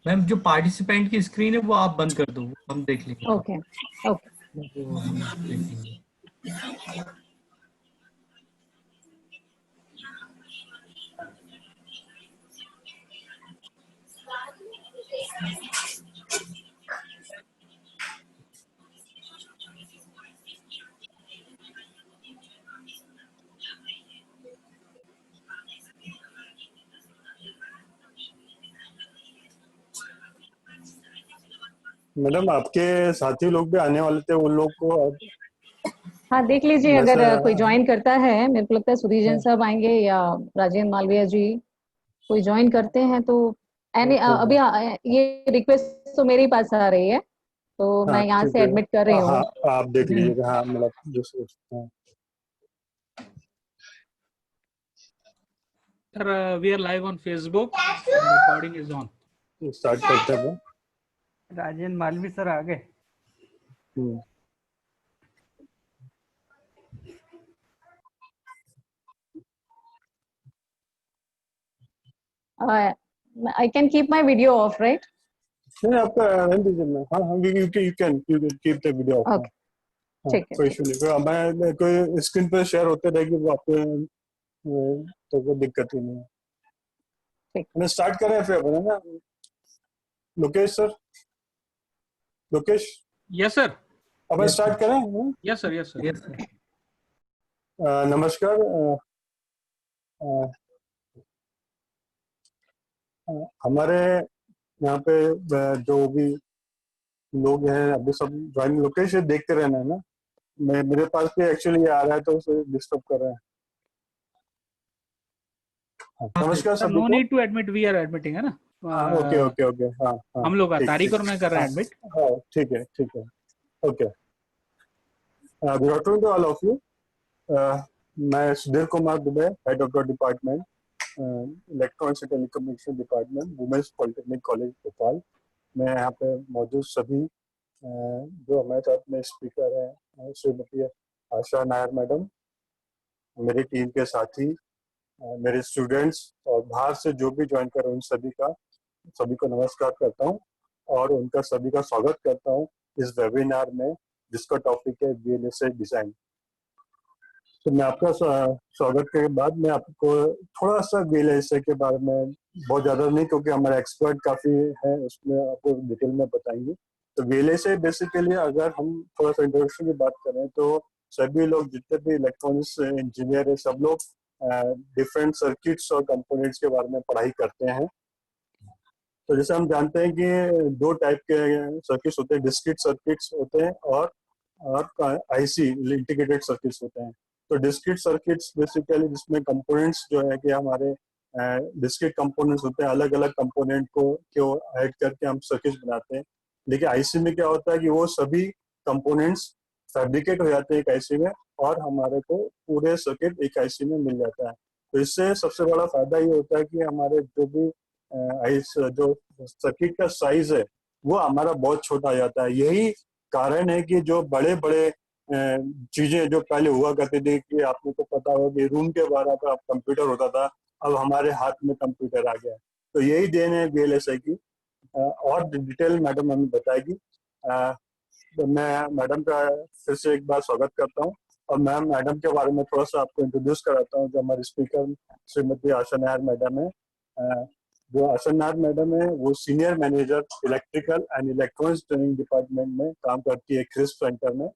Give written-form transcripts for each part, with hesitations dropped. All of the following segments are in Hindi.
मैम जो पार्टिसिपेंट की स्क्रीन है वो आप बंद कर दो, हम देख लेंगे। ओके ओके वो हम देखेंगे। मैडम आपके साथी लोग भी आने वाले थे, उन लोग को हाँ देख लीजिए, अगर वैसे कोई ज्वाइन करता है, मेरे को लगता है सुधीर जैन साहब आएंगे या राजेंद्र मालविया जी कोई ज्वाइन करते हैं तो एनी अभी ये रिक्वेस्ट तो मेरे पास आ रही है तो मैं यहाँ ठीक से है। एडमिट कर रही हाँ हूँ। आप देख लीजिएगा। हाँ मतलब जो Sir, we are live on Facebook. Recording is on. Start करते हैं। राजेंद्र मालवी सर आ गए। I can keep my video off, right? नहीं आपका रहने दीजिए मैं। हाँ हाँ you can keep the video off। Okay, ठीक है। कोई इशू नहीं। मैं कोई स्क्रीन पे शेयर होते रहेगी वो आपको तो कोई दिक्कत ही नहीं है। ठीक। मैं स्टार्ट कर रहे हैं फिर ना Lokesh sir. Lokesh. Yes sir. अब स्टार्ट करें? Yes sir. Yes sir. Yes, sir. नमस्कार। हमारे यहाँ पे जो भी लोग हैं अभी सब ज्वाइन लोकेश देखते रहना है ना। मेरे पास भी एक्चुअली आ रहा है तो उसे डिस्टर्ब कर रहा है। नमस्कार Sir, सभी no को। need to admit. We are admitting है ना? ओके। हाँ हम लोग तारीख और मैं कर रहे हैं admit. हाँ ठीक है। Okay. Good afternoon to all of you. मैं Sudhir Kumar Dubey, head of the department electronics and telecommunication department, women's polytechnic college Bhopal. मैं यहाँ पे मौजूद सभी जो हमारे साथ में स्पीकर हैं, श्रीमती आशा नायर मैडम, मेरी टीम के साथी, मेरे स्टूडेंट्स और बाहर से जो भी ज्वाइन कर रहे हैं, उन सभी को नमस्कार करता हूँ और उनका सभी का स्वागत करता हूँ इस वेबिनार में जिसका टॉपिक है वीएलएसआई डिजाइन। तो मैं आपका स्वागत के बाद मैं आपको थोड़ा सा वीएलएसआई के बारे में, बहुत ज्यादा नहीं क्योंकि हमारे एक्सपर्ट काफी है, उसमें आपको डिटेल में बताएंगे। तो वीएलएसआई बेसिकली अगर हम थोड़ा सा इंट्रोडक्शन की बात करें तो सभी लोग जितने भी इलेक्ट्रॉनिक्स इंजीनियर है सब लोग डिफरेंट सर्किट्स और कंपोनेंट्स के बारे में पढ़ाई करते हैं। तो जैसे हम जानते हैं कि दो टाइप के सर्किट्स होते हैं, डिस्क्रीट सर्किट्स होते हैं और आईसी इंटीग्रेटेड सर्किट्स होते हैं। तो डिस्क्रीट सर्किट्स बेसिकली जिसमें कंपोनेंट्स जो है कि हमारे डिस्क्रीट कंपोनेंट्स होते हैं, अलग अलग कंपोनेंट को ऐड करके हम सर्किट्स बनाते हैं। लेकिन आईसी में क्या होता है कि वो सभी कंपोनेंट्स फैब्रिकेट हो जाते हैं एक आईसी में और हमारे को पूरे सर्किट एक आईसी में मिल जाता है। तो इससे सबसे बड़ा फायदा ये होता है कि हमारे जो भी जो सर्किट का साइज है वो हमारा बहुत छोटा आ जाता है। यही कारण है कि जो बड़े बड़े चीजें जो पहले हुआ करती थी कि आपको तो पता होगा कि रूम के बाहर का कंप्यूटर होता था, अब हमारे हाथ में कंप्यूटर आ गया। तो यही देन है वीएलएसआई की। और डिटेल मैडम हमें बताएगी। तो मैं मैडम का फिर से एक बार स्वागत करता हूँ और मैडम के बारे में थोड़ा सा आपको इंट्रोड्यूस कराता हूँ। जो हमारे स्पीकर श्रीमती आशा नायर मैडम है, जो आशा नायर मैडम है वो senior manager electrical and electronics training department में काम करती है क्रिस्प सेंटर में।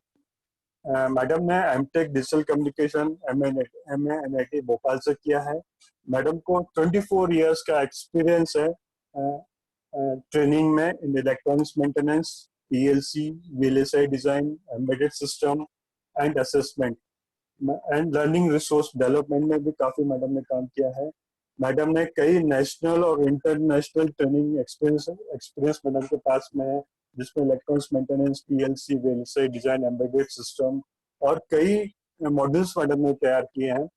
मैडम ने MTech digital communication MNIT Bhopal से किया है। मैडम को 24 इयर्स का एक्सपीरियंस है ट्रेनिंग में in electronics maintenance, PLC, VLSI design, embedded system and assessment and learning resource development में भी काफी मैडम ने काम किया है। मैडम ने कई नेशनल और इंटरनेशनल ट्रेनिंग एक्सपीरियंस मैडम के पास में है, जिसमें electronics maintenance, PLC, VLSI design, embedded system और कई मॉड्यूल्स मैडम ने तैयार किए हैं।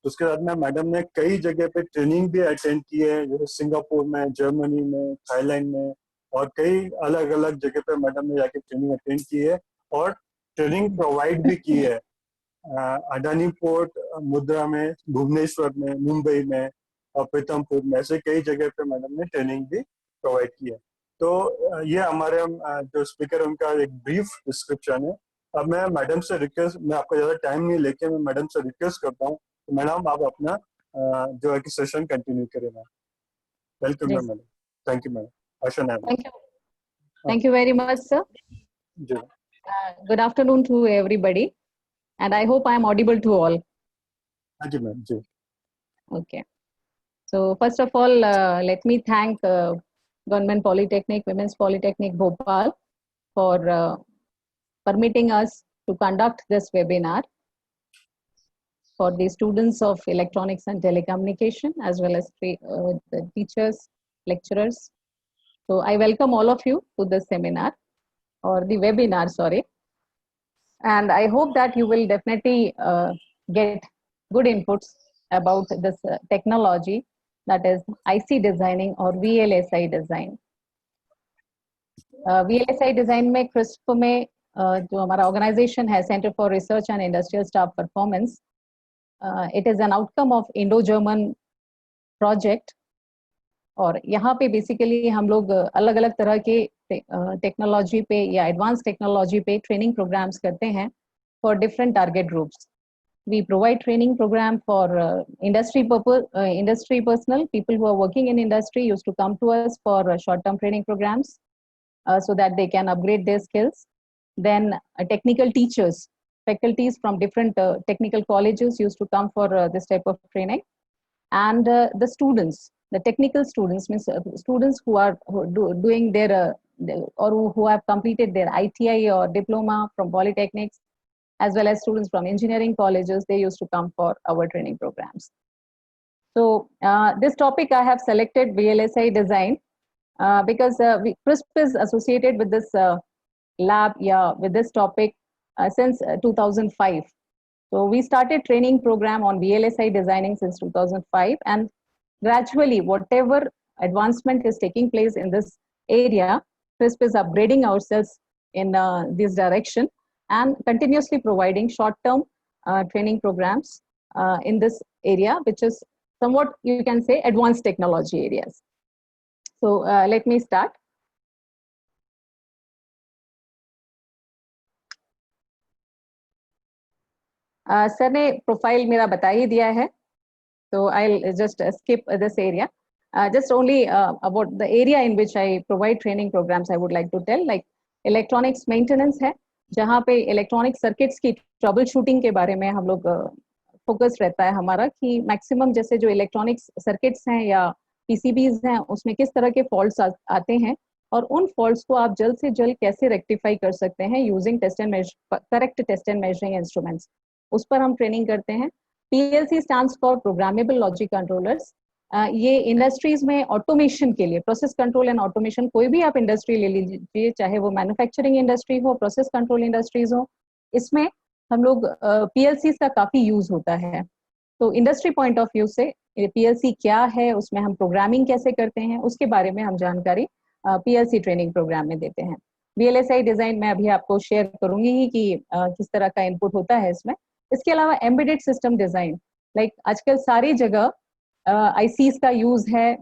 उसके बाद में मैडम ने कई जगह पे ट्रेनिंग भी अटेंड की है, जैसे सिंगापुर में, जर्मनी में, थाईलैंड में और कई अलग अलग जगह पे मैडम ने जाके ट्रेनिंग अटेंड की है और ट्रेनिंग प्रोवाइड भी की है। अडानी पोर्ट, मुद्रा में, भुवनेश्वर में, मुंबई में और पीतमपुर में, ऐसे कई जगह पे मैडम ने ट्रेनिंग भी प्रोवाइड की है। तो ये हमारे जो स्पीकर है उनका एक ब्रीफ डिस्क्रिप्शन है। अब मैं मैडम से रिक्वेस्ट, मैं आपका ज़्यादा टाइम नहीं लेके मैं मैडम से रिक्वेस्ट करता हूँ तो मैडम आप अपना जो है कि सेशन कंटिन्यू करें। Ma'am welcome Yes. Madam. Thank you madam. Asha नाम। Thank you. Thank you very much, sir. Ji Good afternoon to everybody, and I hope I am audible to all. हाँ जी ma'am ji. Okay. So first of all, let me thank Government Polytechnic, Women's Polytechnic Bhopal for permitting us to conduct this webinar for the students of electronics and telecommunication, as well as the teachers, lecturers. So I welcome all of you to this seminar or the webinar, sorry. And I hope that you will definitely get good inputs about this technology, that is IC designing or VLSI design. VLSI design में CRISP में जो हमारा organization है, Center for Research and Industrial Staff Performance, it is an outcome of Indo-German project. और यहाँ पे बेसिकली हम लोग अलग अलग तरह के टेक्नोलॉजी पे या एडवांस टेक्नोलॉजी पे ट्रेनिंग प्रोग्राम्स करते हैं for different target groups. We provide training program for industry personnel. People who are working in industry used to come to us for short-term training programs so that they can upgrade their skills. Then technical teachers, faculties from different technical colleges used to come for this type of training. And the students, the technical students, means students who are doing their or who have completed their ITI or diploma from polytechnics, as well as students from engineering colleges, they used to come for our training programs. So this topic I have selected VLSI design because CRISP is associated with this lab, with this topic since 2005. So we started training program on VLSI designing since 2005, and gradually whatever advancement is taking place in this area, CRISP is upgrading ourselves in this direction and continuously providing short-term training programs in this area, which is somewhat, you can say, advanced technology areas. So let me start. Sir ने प्रोफाइल मेरा बता ही दिया है, so I'll just skip this area. Just only about the area in which I provide training programs, I would like to tell, like electronics maintenance है, जहाँ पे इलेक्ट्रॉनिक सर्किट्स की ट्रबल शूटिंग के बारे में हम लोग फोकस रहता है हमारा कि मैक्सिमम जैसे जो इलेक्ट्रॉनिक्स सर्किट्स हैं या पीसीबीज हैं उसमें किस तरह के फॉल्ट्स आते हैं और उन फॉल्ट्स को आप जल्द से जल्द कैसे रेक्टिफाई कर सकते हैं using correct test and measuring instruments, उस पर हम ट्रेनिंग करते हैं. PLC stands for programmable logic controllers. ये इंडस्ट्रीज में ऑटोमेशन के लिए, प्रोसेस कंट्रोल एंड ऑटोमेशन, कोई भी आप इंडस्ट्री ले लीजिए, चाहे वो मैन्युफैक्चरिंग इंडस्ट्री हो, प्रोसेस कंट्रोल इंडस्ट्रीज हो, इसमें हम लोग PLCs का काफी यूज होता है. तो इंडस्ट्री पॉइंट ऑफ व्यू से PLC क्या है, उसमें हम प्रोग्रामिंग कैसे करते हैं, उसके बारे में हम जानकारी PLC ट्रेनिंग प्रोग्राम में देते हैं. VLSI डिजाइन में अभी आपको शेयर करूंगी ही कि किस तरह का इनपुट होता है इसमें. इसके अलावा एम्बेडेड सिस्टम डिजाइन, लाइक आजकल सारी जगह ICs का यूज है,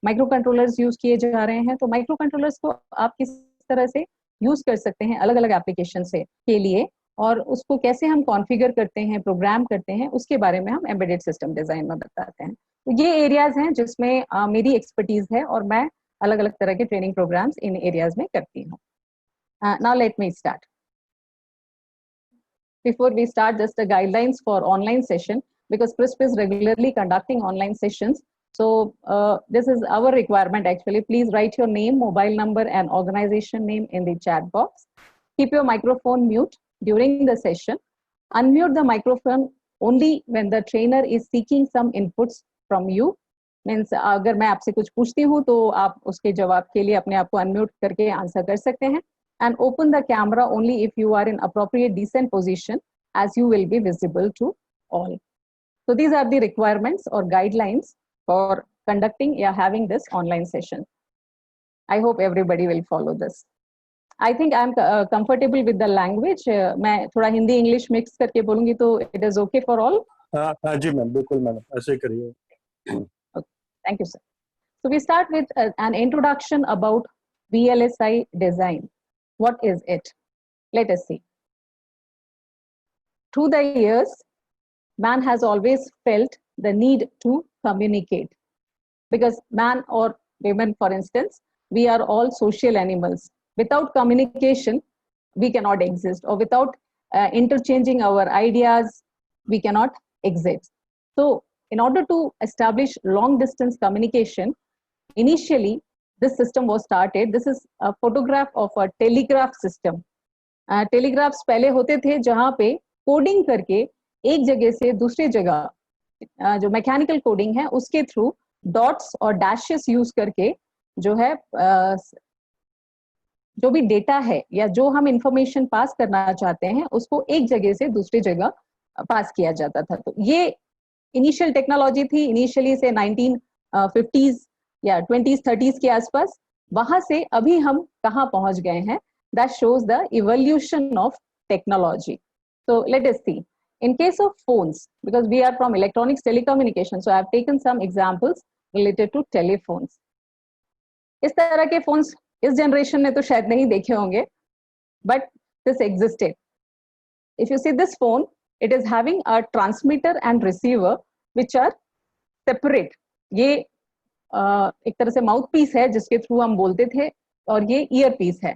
माइक्रो कंट्रोलर्स यूज किए जा रहे हैं, तो माइक्रो कंट्रोलर्स को आप किस तरह से यूज कर सकते हैं अलग अलग एप्लीकेशन से के लिए, और उसको कैसे हम कॉन्फ़िगर करते हैं, प्रोग्राम करते हैं, उसके बारे में हम एम्बेडेड सिस्टम डिजाइन में बताते हैं. तो ये एरियाज हैं जिसमें मेरी एक्सपर्टीज है और मैं अलग अलग तरह के ट्रेनिंग प्रोग्राम्स इन एरियाज में करती हूँ. Now let me start. Before we start, just the guidelines for online session, because CRISP is regularly conducting online sessions. So this is our requirement actually. Please write your name, mobile number and organization name in the chat box. Keep your microphone mute during the session. Unmute the microphone only when the trainer is seeking some inputs from you. Means अगर मैं आपसे कुछ पूछती हूँ तो आप उसके जवाब के लिए अपने आप को unmute करके आंसर कर सकते हैं. And open the camera only if you are in appropriate decent position, as you will be visible to all. So these are the requirements or guidelines for conducting or having this online session. I hope everybody will follow this. I think I'm comfortable with the language. मैं थोड़ा हिंदी इंग्लिश मिक्स करके बोलूंगी तो it is okay for all. हाँ जी मैम, बिल्कुल मैडम, ऐसे ही करिए. Okay. Thank you, sir. So we start with an introduction about VLSI design. What is it? Let us see. Through the years, man has always felt the need to communicate, because man or women, for instance, we are all social animals. Without communication, we cannot exist, or without interchanging our ideas, we cannot exist. So in order to establish long distance communication, initially this system was started. This is a photograph of a telegraph system. Telegraphs पहले होते थे जहां पे कोडिंग करके एक जगह से दूसरी जगह जो मैकेनिकल कोडिंग है उसके थ्रू डॉट्स और डैशेस यूज करके जो है जो भी डेटा है या जो हम इंफॉर्मेशन पास करना चाहते हैं उसको एक जगह से दूसरी जगह पास किया जाता था. तो ये इनिशियल टेक्नोलॉजी थी, इनिशियली से 1950s या 20s 30s के आसपास. वहां से अभी हम कहाँ पहुंच गए हैं, that shows the evolution of technology. So let us see. In case of phones, because we are from electronics telecommunication, so I have taken some examples related to telephones. इस तरह के phones इस generation ने तो शायद नहीं देखे होंगे, but this existed. If you see this phone, it is having a transmitter and receiver which are separate. ये एक तरह से माउथ पीस है जिसके थ्रू हम बोलते थे, और ये ईयर पीस है,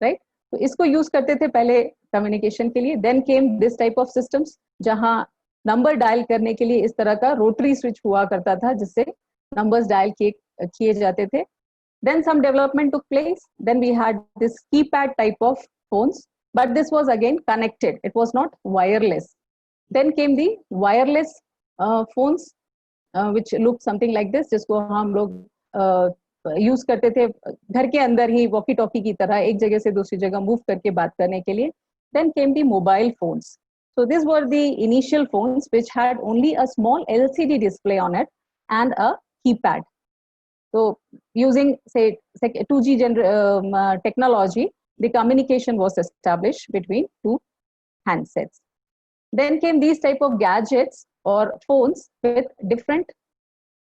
राइट. तो इसको यूज करते थे पहले कम्युनिकेशन के लिए. Then came this type of systems जहां नंबर डायल करने के लिए इस तरह का रोटरी स्विच हुआ करता था जिससे नंबर्स डायल किए जाते थे. Then some development took place. Then we had this keypad type of phones, but this was again connected, it was not wireless. Then came the wireless phones which look something like this, जिसको हम लोग यूज करते थे घर के अंदर ही वॉकी टॉकी की तरह एक जगह से दूसरी जगह मूव करके बात करने के लिए. Then came the mobile phones. So these were the initial phones which had only a small LCD display on it and a keypad. So using say 2G technology, the communication was established between two handsets. Then came these type of gadgets or phones with different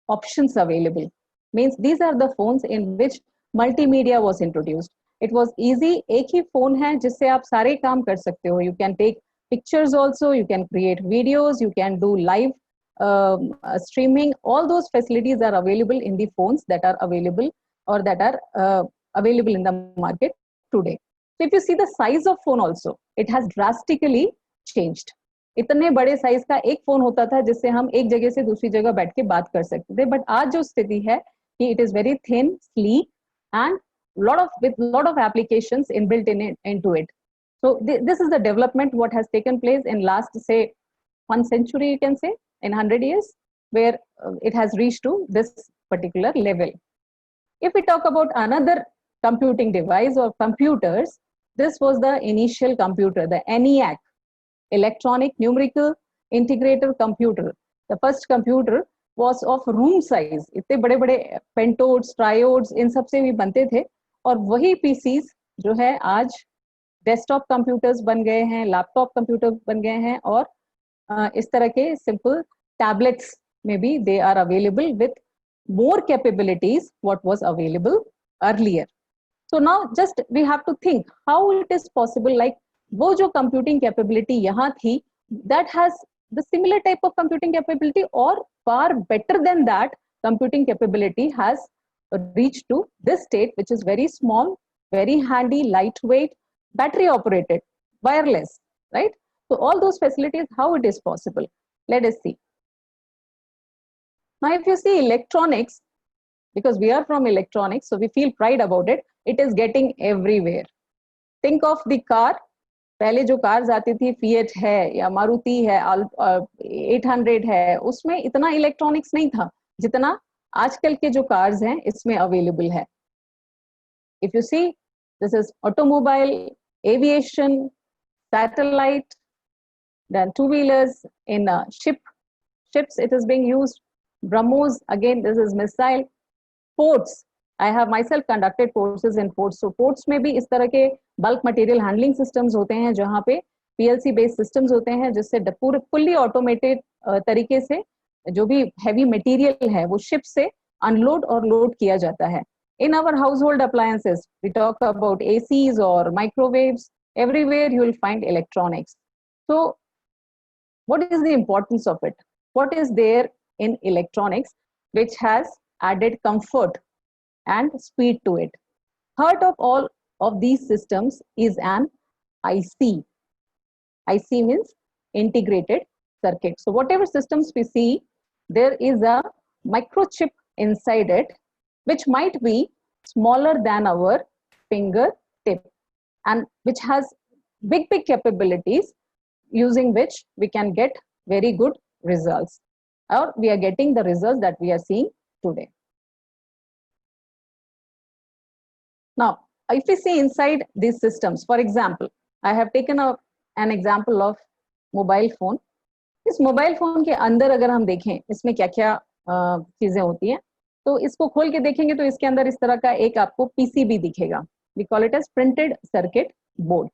options available. Means these are the phones in which multimedia was introduced. It was easy. एक ही phone है जिससे आप सारे काम कर सकते हो. You can take pictures also, you can create videos, you can do live streaming. All those facilities are available in the phones that are available or that are available in the market today. So if you see the size of phone also, it has drastically changed. इतने बड़े साइज का एक फोन होता था जिससे हम एक जगह से दूसरी जगह बैठ के बात कर सकते थे. बट आज जो स्थिति है कि it is very thin, sleek and lot of applications inbuilt into it. So this is the development what has taken place in last say 1 century, you can say in 100 years, where it has reached to this particular level. If we talk about another computing device or computers, this was the initial computer, the ENIAC, electronic numerical integrator computer. The first computer was of room size. इतने बड़े बड़े पेंटोड्स, ट्रायोड्स इन सब से भी बनते थे. और वही पीसीज जो है आज डेस्कटॉप कंप्यूटर्स बन गए हैं, लैपटॉप कंप्यूटर बन गए हैं, और इस तरह के सिंपल टैबलेट्स में भी they are available with more capabilities what was available earlier. So now just we have to think how it is possible, like वो जो computing capability यहाँ थी, that has the similar type of computing capability or far better than that computing capability has reached to this state, which is very small, very handy, lightweight, battery operated, wireless, right? So all those facilities, how it is possible? Let us see. Now if you see electronics, because we are from electronics, so we feel pride about it, it is getting everywhere. Think of the car. पहले जो कार्स आती थी, फिएट है या मारुति है, 800 है, उसमें इतना इलेक्ट्रॉनिक्स नहीं था जितना आजकल के जो कार्स हैं इसमें अवेलेबल है. If you see, this is automobile, aviation, satellite, then two-wheelers in ships it is being used, BrahMos, again this is missile, ports. I have myself conducted courses in ports. So ports में भी इस तरह के bulk material handling systems होते हैं जहाँ पे PLC based systems होते हैं जिससे पूरे fully automated तरीके से जो भी heavy material है वो ship से unload और load किया जाता है. In our household appliances, we talk about ACs or microwaves. Everywhere you will find electronics. So what is the importance of it? What is there in electronics which has added comfort and speed to it? Heart of all of these systems is an IC. IC means integrated circuit. So whatever systems we see, there is a microchip inside it, which might be smaller than our fingertip and which has big capabilities, using which we can get very good results, or we are getting the results that we are seeing today. Now, if we see inside these systems, for example, I have taken an example of mobile phone. इस मोबाइल फोन के अंदर अगर हम देखें इसमें क्या क्या चीजें होती हैं, तो इसको खोल के देखेंगे तो इसके अंदर इस तरह का एक आपको पीसीबी दिखेगा. We call it as printed circuit board.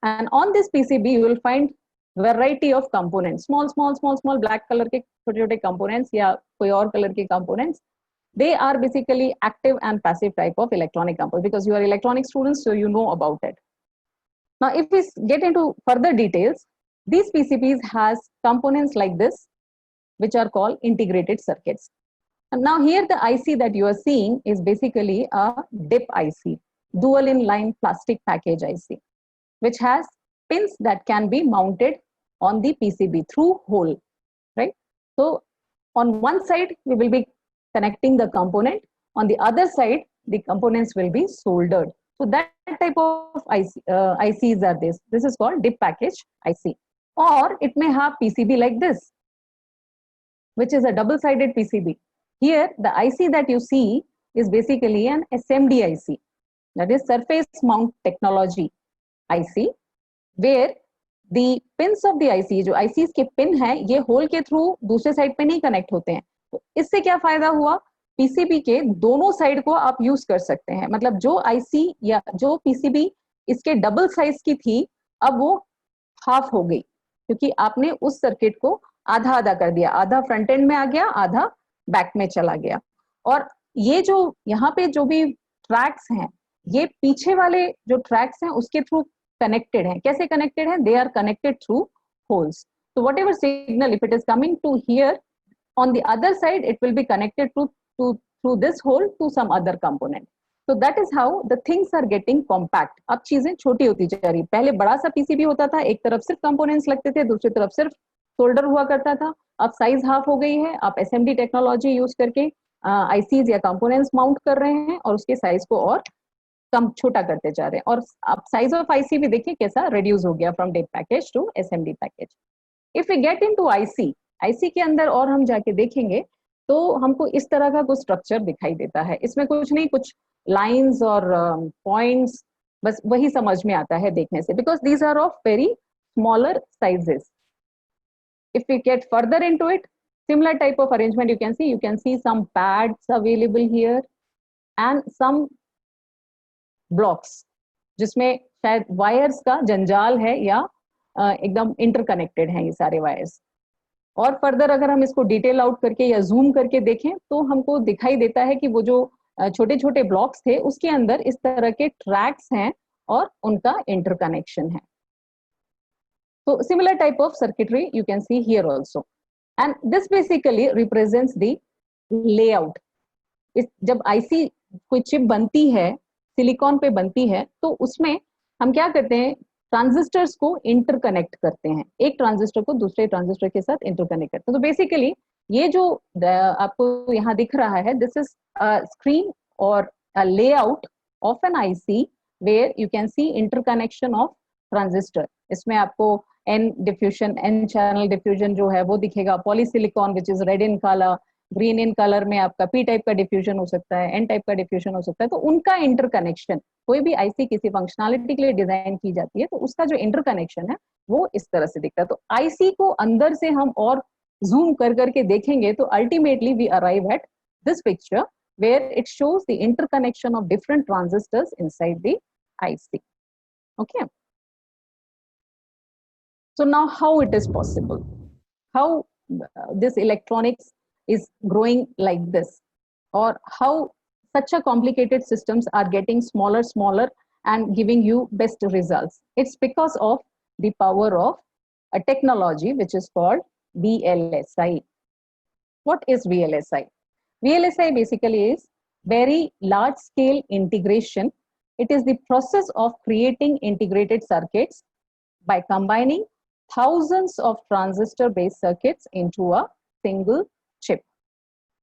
And on this PCB you will find variety of components, small black color के छोटे-छोटे components या कोई और color के components. They are basically active and passive type of electronic components, because you are electronic students, so you know about it. Now, if we get into further details, these PCBs has components like this, which are called integrated circuits. And now here the IC that you are seeing is basically a DIP IC, dual inline plastic package IC, which has pins that can be mounted on the PCB through hole, right? So on one side, we will be connecting the component. On the other side, the components will be soldered. So that type of ICs are this. This is called DIP package IC. Or it may have PCB like this, which is a double-sided PCB. Here, the IC that you see is basically an SMD IC, that is surface mount technology IC, where the pins of the IC, जो ICs के पिन है, ये होल के थ्रू दूसरे साइड पे नहीं कनेक्ट होते हैं. तो इससे क्या फायदा हुआ? पीसीबी के दोनों साइड को आप यूज कर सकते हैं. मतलब जो आईसी या जो पीसीबी इसके डबल साइज की थी, अब वो हाफ हो गई, क्योंकि आपने उस सर्किट को आधा आधा कर दिया. आधा फ्रंट एंड में आ गया, आधा बैक में चला गया. और ये जो यहाँ पे जो भी ट्रैक्स हैं, ये पीछे वाले जो ट्रैक्स हैं उसके थ्रू कनेक्टेड हैं. कैसे कनेक्टेड हैं? They are connected through holes. So whatever signal, if it is coming to here, on the other side it will be connected through this hole to some other component. So that is how the things are getting compact. अब चीजें छोटी होती जा रही. पहले बड़ा सा पीसीबी होता था, एक तरफ सिर्फ कंपोनेंट्स लगते थे, दूसरी तरफ सिर्फ सोल्डर हुआ करता था. अब साइज हाफ हो गई है. आप एसएमडी टेक्नोलॉजी यूज करके आईसीज या कंपोनेंट्स माउंट कर रहे हैं और उसके साइज को और कम छोटा करते जा रहे हैं. और आप साइज ऑफ आईसी भी देखिए कैसा रिड्यूस हो गया from DIP package to SMD package. If we get into IC के अंदर और हम जाके देखेंगे तो हमको इस तरह का कुछ स्ट्रक्चर दिखाई देता है. इसमें कुछ नहीं, कुछ लाइंस और पॉइंट्स, बस वही समझ में आता है देखने से, because these are of very smaller sizes. If we get further into it, similar type of arrangement you can see some pads available here and some blocks जिसमें शायद वायर्स का जंजाल है या एकदम इंटरकनेक्टेड हैं ये सारे वायर्स. और फर्दर अगर हम इसको डिटेल आउट करके या जूम करके देखें तो हमको दिखाई देता है कि वो जो छोटे छोटे ब्लॉक्स थे उसके अंदर इस तरह के ट्रैक्स हैं और उनका इंटरकनेक्शन है. So similar type of circuitry you can see here also, and this basically represents the layout. जब IC कोई चिप बनती है, सिलिकॉन पे बनती है, तो उसमें हम क्या करते हैं, ट्रांजिस्टर्स को इंटरकनेक्ट करते हैं. एक ट्रांजिस्टर को दूसरे ट्रांजिस्टर के साथ इंटरकनेक्ट करते हैं. तो बेसिकली ये जो आपको यहाँ दिख रहा है, दिस इज स्क्रीन और layout of an IC where you can see interconnection of transistor. इसमें आपको N diffusion, N channel diffusion जो है वो दिखेगा. Polysilicon which is red in colour, green in colour में आपका पी टाइप का डिफ्यूजन हो सकता है, एन टाइप का डिफ्यूजन हो सकता है. तो उनका इंटरकनेक्शन, कोई भी आईसी किसी फंक्शनैलिटी के लिए डिजाइन की जाती है तो उसका जो इंटरकनेक्शन है वो इस तरह से दिखता है. तो आईसी को अंदर से हम और जूम कर करके देखेंगे तो ultimately we arrive at this picture where it shows the interconnection of different transistors inside the IC. Okay. So now how it is possible? How this electronics is growing like this, or how such a complicated systems are getting smaller and giving you best results? It's because of the power of a technology which is called VLSI. What is VLSI? VLSI basically is very large scale integration. It is the process of creating integrated circuits by combining thousands of transistor based circuits into a single chip.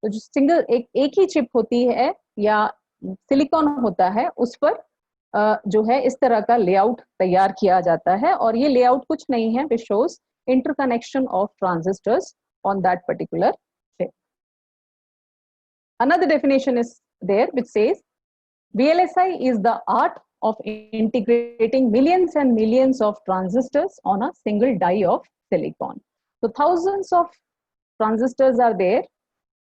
तो जो सिंगल एक ही चिप होती है या सिलिकॉन होता है, उस पर जो है इस तरह का लेआउट तैयार किया जाता है, और ये लेआउट कुछ नहीं है, which shows interconnection of transistors on that particular chip. Another definition is there which says VLSI is the art of integrating millions and millions of transistors on a single die of silicon. So thousands of transistors are there,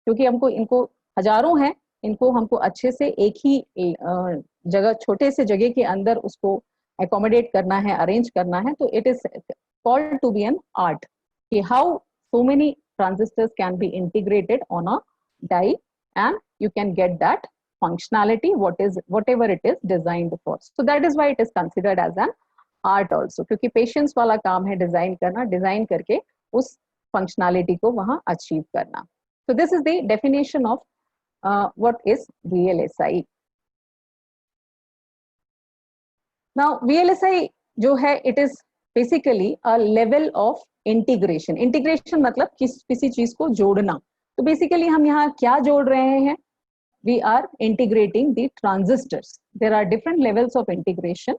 क्योंकि हमको इनको हजारों हैं, इनको हमको अच्छे से एक ही जगह, छोटे से जगह के अंदर उसको accommodate करना है, अरेंज करना है. तो it is called to be an art कि how so many transistors can be integrated on a die and you can get that functionality whatever it is designed for. So that is why it is considered as an art also, क्योंकि patience वाला काम है डिजाइन करना, डिजाइन करके उस functionality को वहां achieve करना. So this is the definition of what is VLSI. Now VLSI जो है, it is basically a level of integration. Integration मतलब किसी चीज को जोड़ना. तो basically हम यहाँ क्या जोड़ रहे हैं? We are integrating the transistors. There are different levels of integration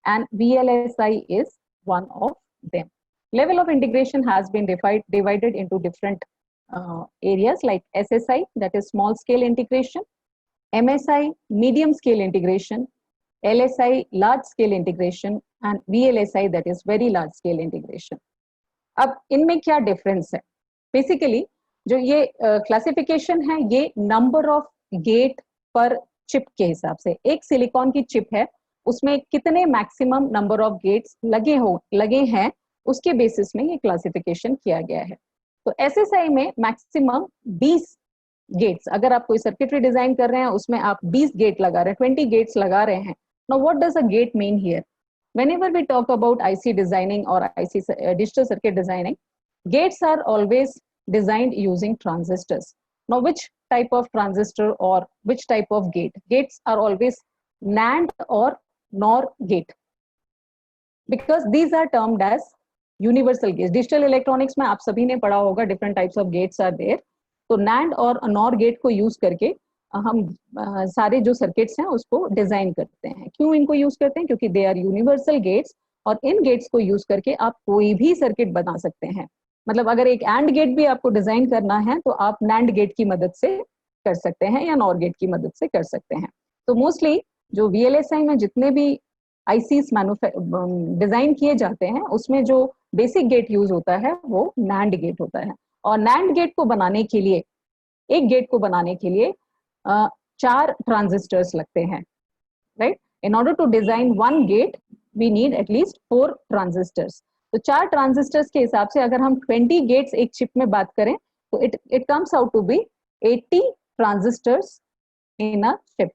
and VLSI is one of them. Level of integration has been divided into different areas like SSI, that is small scale integration, MSI, medium scale integration, LSI, large scale integration, and VLSI, that is very large scale integration. अब इनमें क्या difference है? Basically जो ये classification है, ये number of gate per chip के हिसाब से. एक सिलिकॉन की चिप है, उसमें कितने मैक्सिमम नंबर ऑफ गेट्स लगे हैं, उसके बेसिस में ये क्लासिफिकेशन किया गया है. तो एसएसआई में मैक्सिमम 20 गेट्स, अगर आप कोई सर्किटरी डिजाइन कर रहे हैं उसमें आप 20 गेट लगा रहे हैं, 20 गेट्स लगा रहे हैं. Now what does a gate mean here? Whenever we talk about IC designing और IC digital circuit designing, gates are always designed using transistors. Now which type of transistor or which type of gate? Gates are always NAND or NOR gate because these are termed as universal gates. Digital electronics में आप सभी ने पढ़ा होगा, different types of gates are there. तो NAND और NOR gate को use करके हम सारे जो circuits हैं उसको डिजाइन करते हैं. क्यों इनको यूज करते हैं? क्योंकि they are universal gates और इन gates को यूज करके आप कोई भी सर्किट बना सकते हैं. मतलब अगर एक AND गेट भी आपको डिजाइन करना है तो आप NAND गेट की मदद से कर सकते हैं या NOR गेट की मदद से कर सकते हैं. तो मोस्टली जो VLSI में जितने भी ICs डिजाइन किए जाते हैं उसमें जो बेसिक गेट यूज होता है वो NAND गेट होता है. और NAND गेट को बनाने के लिए, एक गेट को बनाने के लिए 4 ट्रांजिस्टर्स लगते हैं, right? In order to design one gate we need at least 4 transistors. तो 4 ट्रांजिस्टर्स के हिसाब से अगर हम 20 गेट्स एक चिप में बात करें तो it comes out to be 80 transistors in a chip.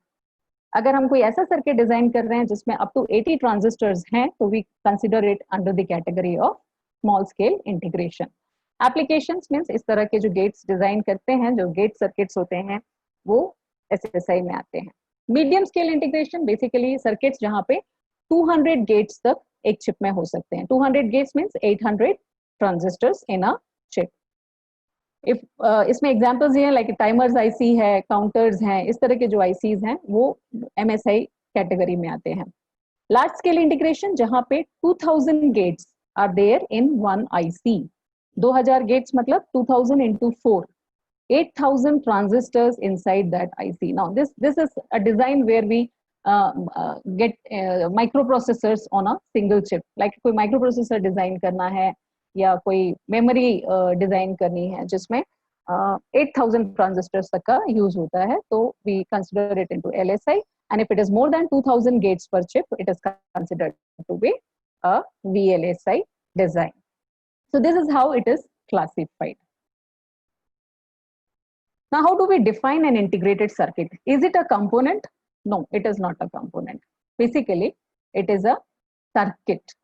अगर हम कोई ऐसा सर्किट डिजाइन कर रहे हैं जिसमें अप टू 80 ट्रांजिस्टर्स हैं तो we consider it under the category of small scale integration. Applications means इस तरह के जो गेट्स डिजाइन करते हैं, जो गेट सर्किट्स होते हैं, वो एसएसआई में आते हैं. Medium scale integration basically circuits जहां पे 200 गेट्स तक एक चिप में हो सकते हैं. 200 gates means 800 transistors in a chip. If इसमें एग्जांपल्स ये हैं लाइक टाइमर्स आईसी है, काउंटर्स हैं, इस तरह के जो आईसीज हैं वो एमएसआई कैटेगरी में आते हैं. लार्ज स्केल इंटीग्रेशन जहां पे 2000 gates are there in one IC. 2000 gates मतलब 2000 into 4, 8000 transistors inside that IC. Now this is a design where we get microprocessors on a single chip. Like कोई microprocessor डिजाइन करना है या कोई मेमोरी डिजाइन करनी है जिसमें 8,000 ट्रांजिस्टर्स तक का यूज होता है, तो we consider it into LSI, and if it is more than 2,000 gates per chip, it is considered to be a VLSI design. So this is how it is classified. Now, how do we define an integrated circuit? Is it a component? No, it is not a component. Basically, it is a circuit.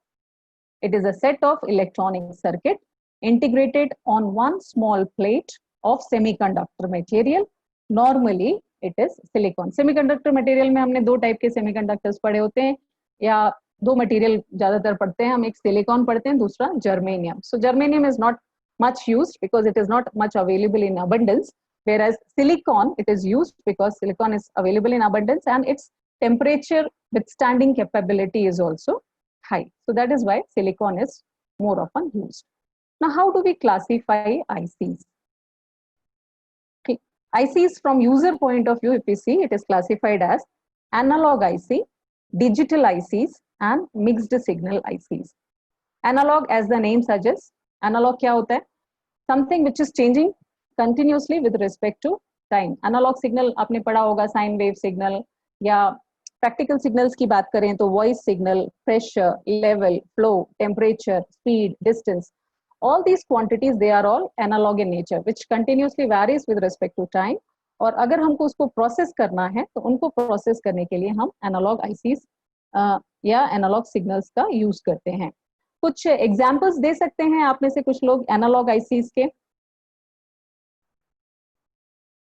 It is a set of electronic circuit integrated on one small plate of semiconductor material. Normally, it is silicon. Semiconductor material में हमने दो टाइप के semiconductors पढ़े होते हैं, या दो मटेरियल ज्यादातर पढ़ते हैं हम, एक सिलिकॉन पढ़ते हैं, दूसरा germanium. So germanium is not much used because it is not much available in abundance, whereas silicon, it is used because silicon is available in abundance and its temperature withstanding capability is also high. So that is why silicon is more often used. Now, how do we classify ICs? Okay. ICs from user point of view, if we see, it is classified as analog IC, digital ICs, and mixed signal ICs. Analog, as the name suggests, analog क्या होता है? Something which is changing continuously with respect to time. Analog signal आपने पढ़ा होगा, sine wave signal, या practical signals की बात करें तो voice signal, pressure, level, flow, temperature, speed, distance. All these quantities, they are all analog in nature, which continuously varies with respect to time. और अगर हमको उसको प्रोसेस करना है तो उनको प्रोसेस करने के लिए हम एनालॉग आईसीज या एनालॉग सिग्नल्स का यूज करते हैं. कुछ एग्जांपल्स दे सकते हैं आप में से कुछ लोग एनालॉग आईसीज के?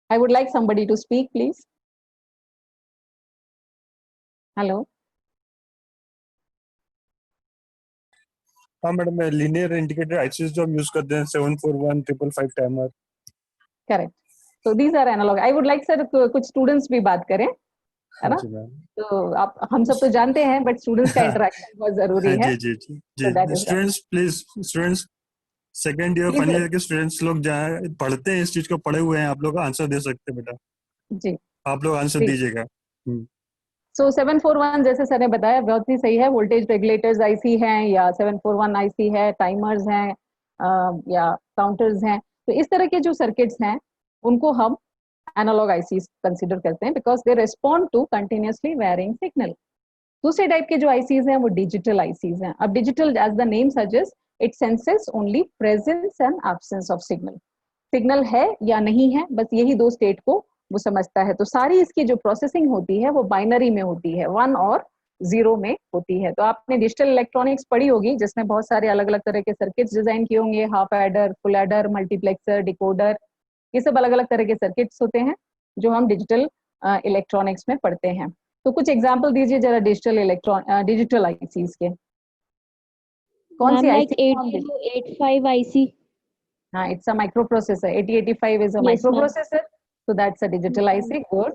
I would like somebody to speak, please. Hello. हाँ मैडम, लीनियर इंडिकेटर आईसीज जो हम यूज करते हैं 741, 555 timer. Correct. So these are analog. I would like sir कुछ स्टूडेंट्स भी बात करें, है ना? तो आप हम सब तो जानते हैं, बट स्टूडेंट्स का इंटरेक्शन बहुत जरूरी है. जी जी जी. Students please, students second year final year के स्टूडेंट्स लोग जहाँ पढ़ते हैं इस चीज को पढ़े हुए हैं, आप लोग आंसर दे सकते हैं बेटा. जी, आप लोग आंसर दीजिएगा. सो 741 जैसे सर ने बताया बहुत ही सही है. वोल्टेज रेगुलेटर्स आईसी हैं, या 741 आईसी है, टाइमर्स हैं, या काउंटर्स हैं. तो इस तरह के जो सर्किट्स हैं उनको हम एनालॉग आईसीज कंसीडर करते हैं, because they respond to continuously varying signal. दूसरे टाइप के जो आईसीज हैं वो डिजिटल आईसीज हैं. अब digital, as the name suggest, it senses only presence and absence of signal. Signal है या नहीं है, बस यही दो स्टेट को वो समझता है. तो सारी इसकी जो प्रोसेसिंग होती है वो बाइनरी में होती है, 1 और 0 में होती है. तो आपने डिजिटल इलेक्ट्रॉनिक्स पढ़ी होगी, जिसमें बहुत सारे अलग अलग तरह के सर्किट्स डिजाइन किए होंगे, half adder, full adder, multiplexer, decoder, ये सब अलग अलग तरह के सर्किट्स होते हैं जो हम डिजिटल इलेक्ट्रॉनिक्स में पढ़ते हैं. तो कुछ एग्जांपल दीजिए जरा डिजिटल आईसीज के. कौन सी आईसी? 8085 आईसी. हाँ, it's a micro processor. 8085 is a micro processor, so that's a digital IC. Good.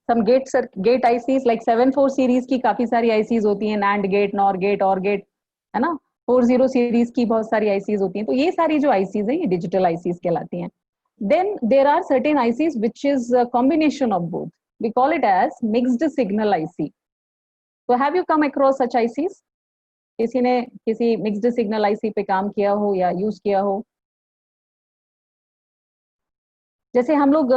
Some gate ICs like 74 series की काफी सारी ICs होती हैं, NAND gate, NOR gate, OR gate, है ना? 40 series की बहुत सारी ICs होती हैं. तो ये सारी जो ICs हैं ये digital ICs कहलाती हैं. Then there are certain ICs which is a combination of both. We call it as mixed signal IC. So have you come across such ICs? किसी ने किसी mixed signal IC पे काम किया हो या यूज किया हो? जैसे हम लोग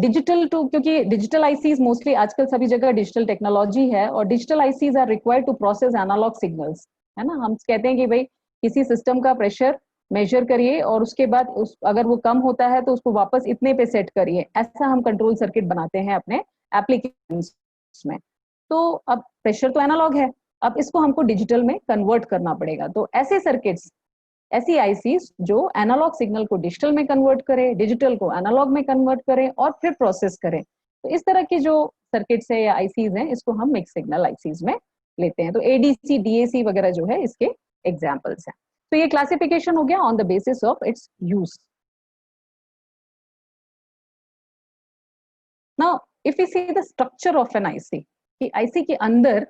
डिजिटल टू, क्योंकि डिजिटल आईसीज मोस्टली आजकल सभी जगह डिजिटल टेक्नोलॉजी है, और digital ICs are required to process analogue signals, है ना? हम कहते हैं कि भाई किसी सिस्टम का प्रेशर मेजर करिए और उसके बाद अगर वो कम होता है तो उसको वापस इतने पे सेट करिए. ऐसा हम कंट्रोल सर्किट बनाते हैं अपने एप्लीकेशंस में. तो अब प्रेशर तो एनालॉग है, अब इसको हमको डिजिटल में कन्वर्ट करना पड़ेगा. तो ऐसे सर्किट्स, ऐसी आईसीज जो एनालॉग सिग्नल को डिजिटल में कन्वर्ट करे, डिजिटल को एनालॉग में कन्वर्ट करें और फिर प्रोसेस करें. तो इस तरह की जो सर्किट्स है या आईसीज हैं, इसको हम मिक्स सिग्नल आईसीज में लेते हैं. तो एडीसी, डीएसी वगैरह जो है इसके एग्जांपल्स हैं. तो ये क्लासिफिकेशन हो गया on the basis of its use. Now if you see the structure of an IC, कि आईसी के अंदर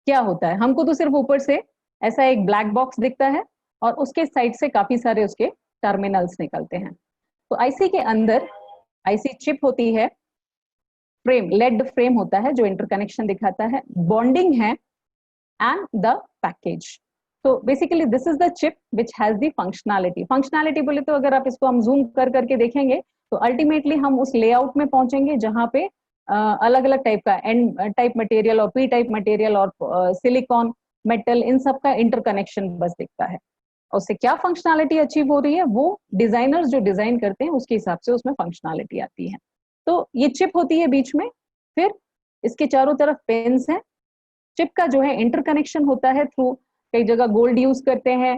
क्या होता है, हमको तो सिर्फ ऊपर से ऐसा एक ब्लैक बॉक्स दिखता है और उसके साइड से काफी सारे उसके टर्मिनल्स निकलते हैं. तो आईसी के अंदर आईसी चिप होती है, फ्रेम, लेड फ्रेम होता है जो इंटरकनेक्शन दिखाता है, बॉन्डिंग है, एंड द पैकेज. तो basically this is the chip which has the functionality. Functionality बोले तो अगर आप इसको हम जूम कर करके देखेंगे तो अल्टीमेटली हम उस लेआउट में पहुंचेंगे जहां पे अलग अलग टाइप का एन टाइप मटेरियल और पी टाइप मटेरियल और सिलिकॉन मेटल इन सब का इंटरकनेक्शन बस दिखता है. और उससे क्या फंक्शनैलिटी अचीव हो रही है वो डिजाइनर्स जो डिजाइन करते हैं उसके हिसाब से उसमें फंक्शनैलिटी आती है. तो ये चिप होती है बीच में, फिर इसके चारों तरफ पिन्स हैं. चिप का जो है इंटरकनेक्शन होता है थ्रू, कई जगह गोल्ड यूज करते हैं,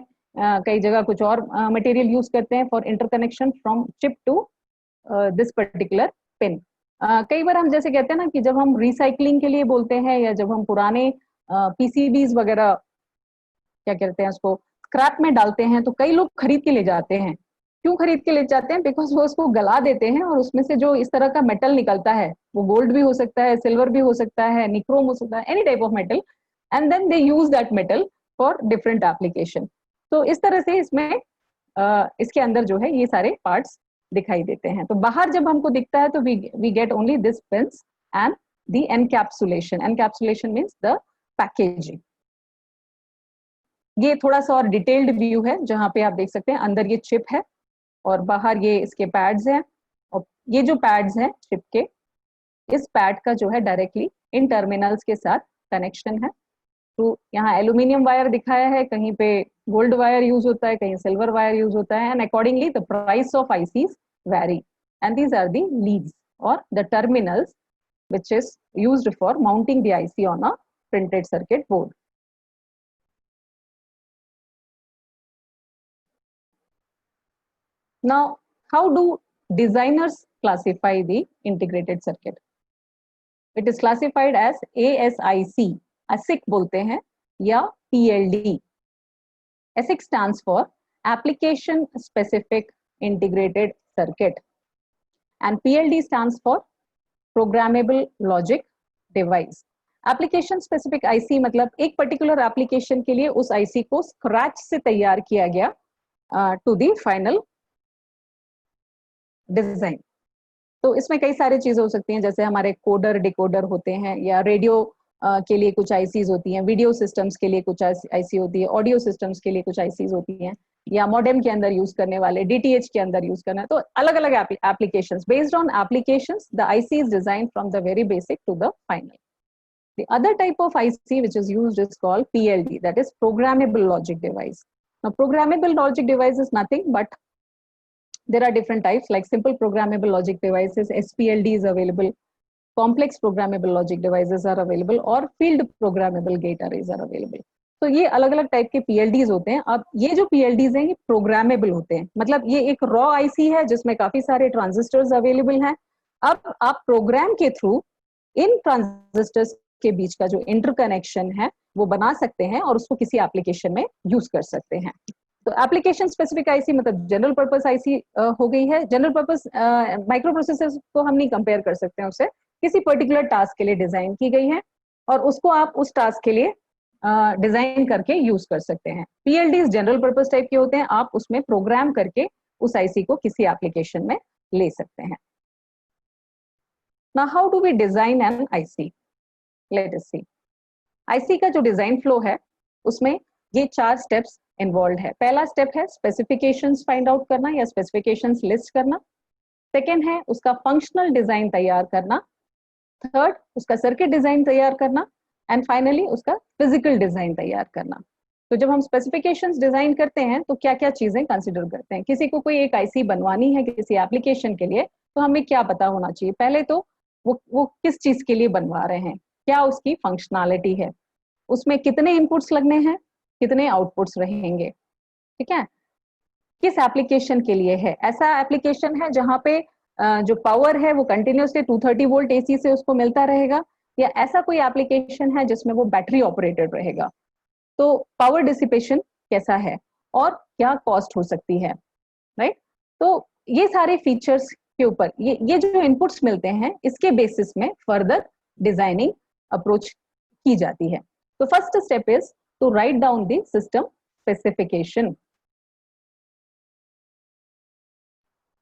कई जगह कुछ और मटेरियल यूज करते हैं for interconnection from chip to this particular pin. कई बार हम जैसे कहते हैं ना कि जब हम रिसाइकलिंग के लिए बोलते हैं या जब हम पुराने पीसीबीज वगैरह क्या कहते हैं उसको स्क्रैप में डालते हैं तो कई लोग खरीद के ले जाते हैं. क्यों खरीद के ले जाते हैं? बिकॉज वो उसको गला देते हैं और उसमें से जो इस तरह का मेटल निकलता है वो गोल्ड भी हो सकता है, सिल्वर भी हो सकता है, निक्रोम हो सकता है, any type of metal, and then they use that metal for different application. तो इस तरह से इसमें इसके अंदर जो है ये सारे पार्ट्स दिखाई देते हैं. तो बाहर जब हमको दिखता है तो we get only this pins and the encapsulation. Encapsulation means the packaging. ये थोड़ा सा और डिटेल्ड व्यू है जहां पे आप देख सकते हैं अंदर ये चिप है और बाहर ये इसके पैड्स हैं. और ये जो पैड्स हैं चिप के, इस पैड का जो है डायरेक्टली इन टर्मिनल्स के साथ कनेक्शन है. तो यहाँ एल्यूमिनियम वायर दिखाया है, कहीं पे गोल्ड वायर यूज होता है, कहीं सिल्वर वायर यूज होता है, and accordingly the price of ICs vary. And these are the leads और the terminals which is used for mounting the IC on a printed circuit board. Now, how do designers classify the integrated circuit? It is classified as ASIC, ASIC बोलते हैं, या PLD. ASIC stands for Application Specific Integrated Circuit, and PLD stands for Programmable Logic Device. Application specific IC मतलब एक पर्टिकुलर एप्लीकेशन के लिए उस आईसी को स्क्रैच से तैयार किया गया टू द फाइनल डिजाइन. तो इसमें कई सारी चीजें हो सकती हैं, जैसे हमारे कोडर डिकोडर होते हैं, या रेडियो के लिए कुछ आईसीज होती हैं, वीडियो सिस्टम्स के लिए कुछ आईसी होती है, ऑडियो सिस्टम्स के लिए कुछ आईसीज होती हैं, या मॉडेम के अंदर यूज करने वाले, डीटीएच के अंदर यूज करना. तो अलग अलग applications, based on applications the IC is designed from the very basic to the final. The other type of IC which is used is called PLD, that is programmable logic device. Now programmable logic device is nothing but there are different types, like simple programmable logic devices, SPLD is available, complex programmable logic devices are available, और field programmable gate arrays are available. तो ये अलग अलग टाइप के PLDs होते हैं. अब ये जो PLDs हैं ये प्रोग्रामेबल होते हैं, मतलब ये एक रॉ IC है जिसमें काफी सारे ट्रांजिस्टर्स अवेलेबल हैं. अब आप प्रोग्राम के थ्रू इन ट्रांजिस्टर्स के बीच का जो इंटरकनेक्शन है वो बना सकते हैं और उसको किसी एप्लीकेशन में यूज कर सकते हैं. तो एप्लीकेशन स्पेसिफिक आईसी मतलब जनरल पर्पस आईसी हो गई है. जनरल पर्पस माइक्रो प्रोसेसर को हम नहीं कंपेयर कर सकते हैं उससे, किसी पर्टिकुलर टास्क के लिए डिजाइन की गई है और उसको आप उस टास्क के लिए डिजाइन करके यूज कर सकते हैं. पीएलडी जनरल पर्पस टाइप के होते हैं, आप उसमें प्रोग्राम करके उस आईसी को किसी एप्लीकेशन में ले सकते हैं. Now how do we design an IC? Let us see. IC का जो डिजाइन फ्लो है उसमें ये 4 स्टेप्स इन्वॉल्व है. पहला स्टेप है स्पेसिफिकेशंस फाइंड आउट करना या स्पेसिफिकेशंस लिस्ट करना. सेकेंड है उसका फंक्शनल डिजाइन तैयार करना. थर्ड उसका सर्किट डिजाइन तैयार करना. एंड फाइनली उसका फिजिकल डिजाइन तैयार करना. तो जब हम स्पेसिफिकेशंस डिजाइन करते हैं तो क्या क्या चीजें कंसिडर करते हैं. किसी को कोई एक आईसी बनवानी है किसी एप्लीकेशन के लिए तो हमें क्या पता होना चाहिए. पहले तो वो किस चीज के लिए बनवा रहे हैं, क्या उसकी फंक्शनैलिटी है, उसमें कितने इनपुट्स लगने हैं, कितने आउटपुट्स रहेंगे, ठीक है, किस एप्लीकेशन के लिए है. ऐसा एप्लीकेशन है जहां पे जो पावर है वो कंटिन्यूसली 230 वोल्ट एसी से उसको मिलता रहेगा, या ऐसा कोई एप्लीकेशन है जिसमें वो बैटरी ऑपरेटेड रहेगा. तो पावर डिसिपेशन कैसा है और क्या कॉस्ट हो सकती है, राइट. तो ये सारे फीचर्स के ऊपर ये जो इनपुट्स मिलते हैं इसके बेसिस में फर्दर डिजाइनिंग अप्रोच की जाती है. तो first step is to write down the system specification,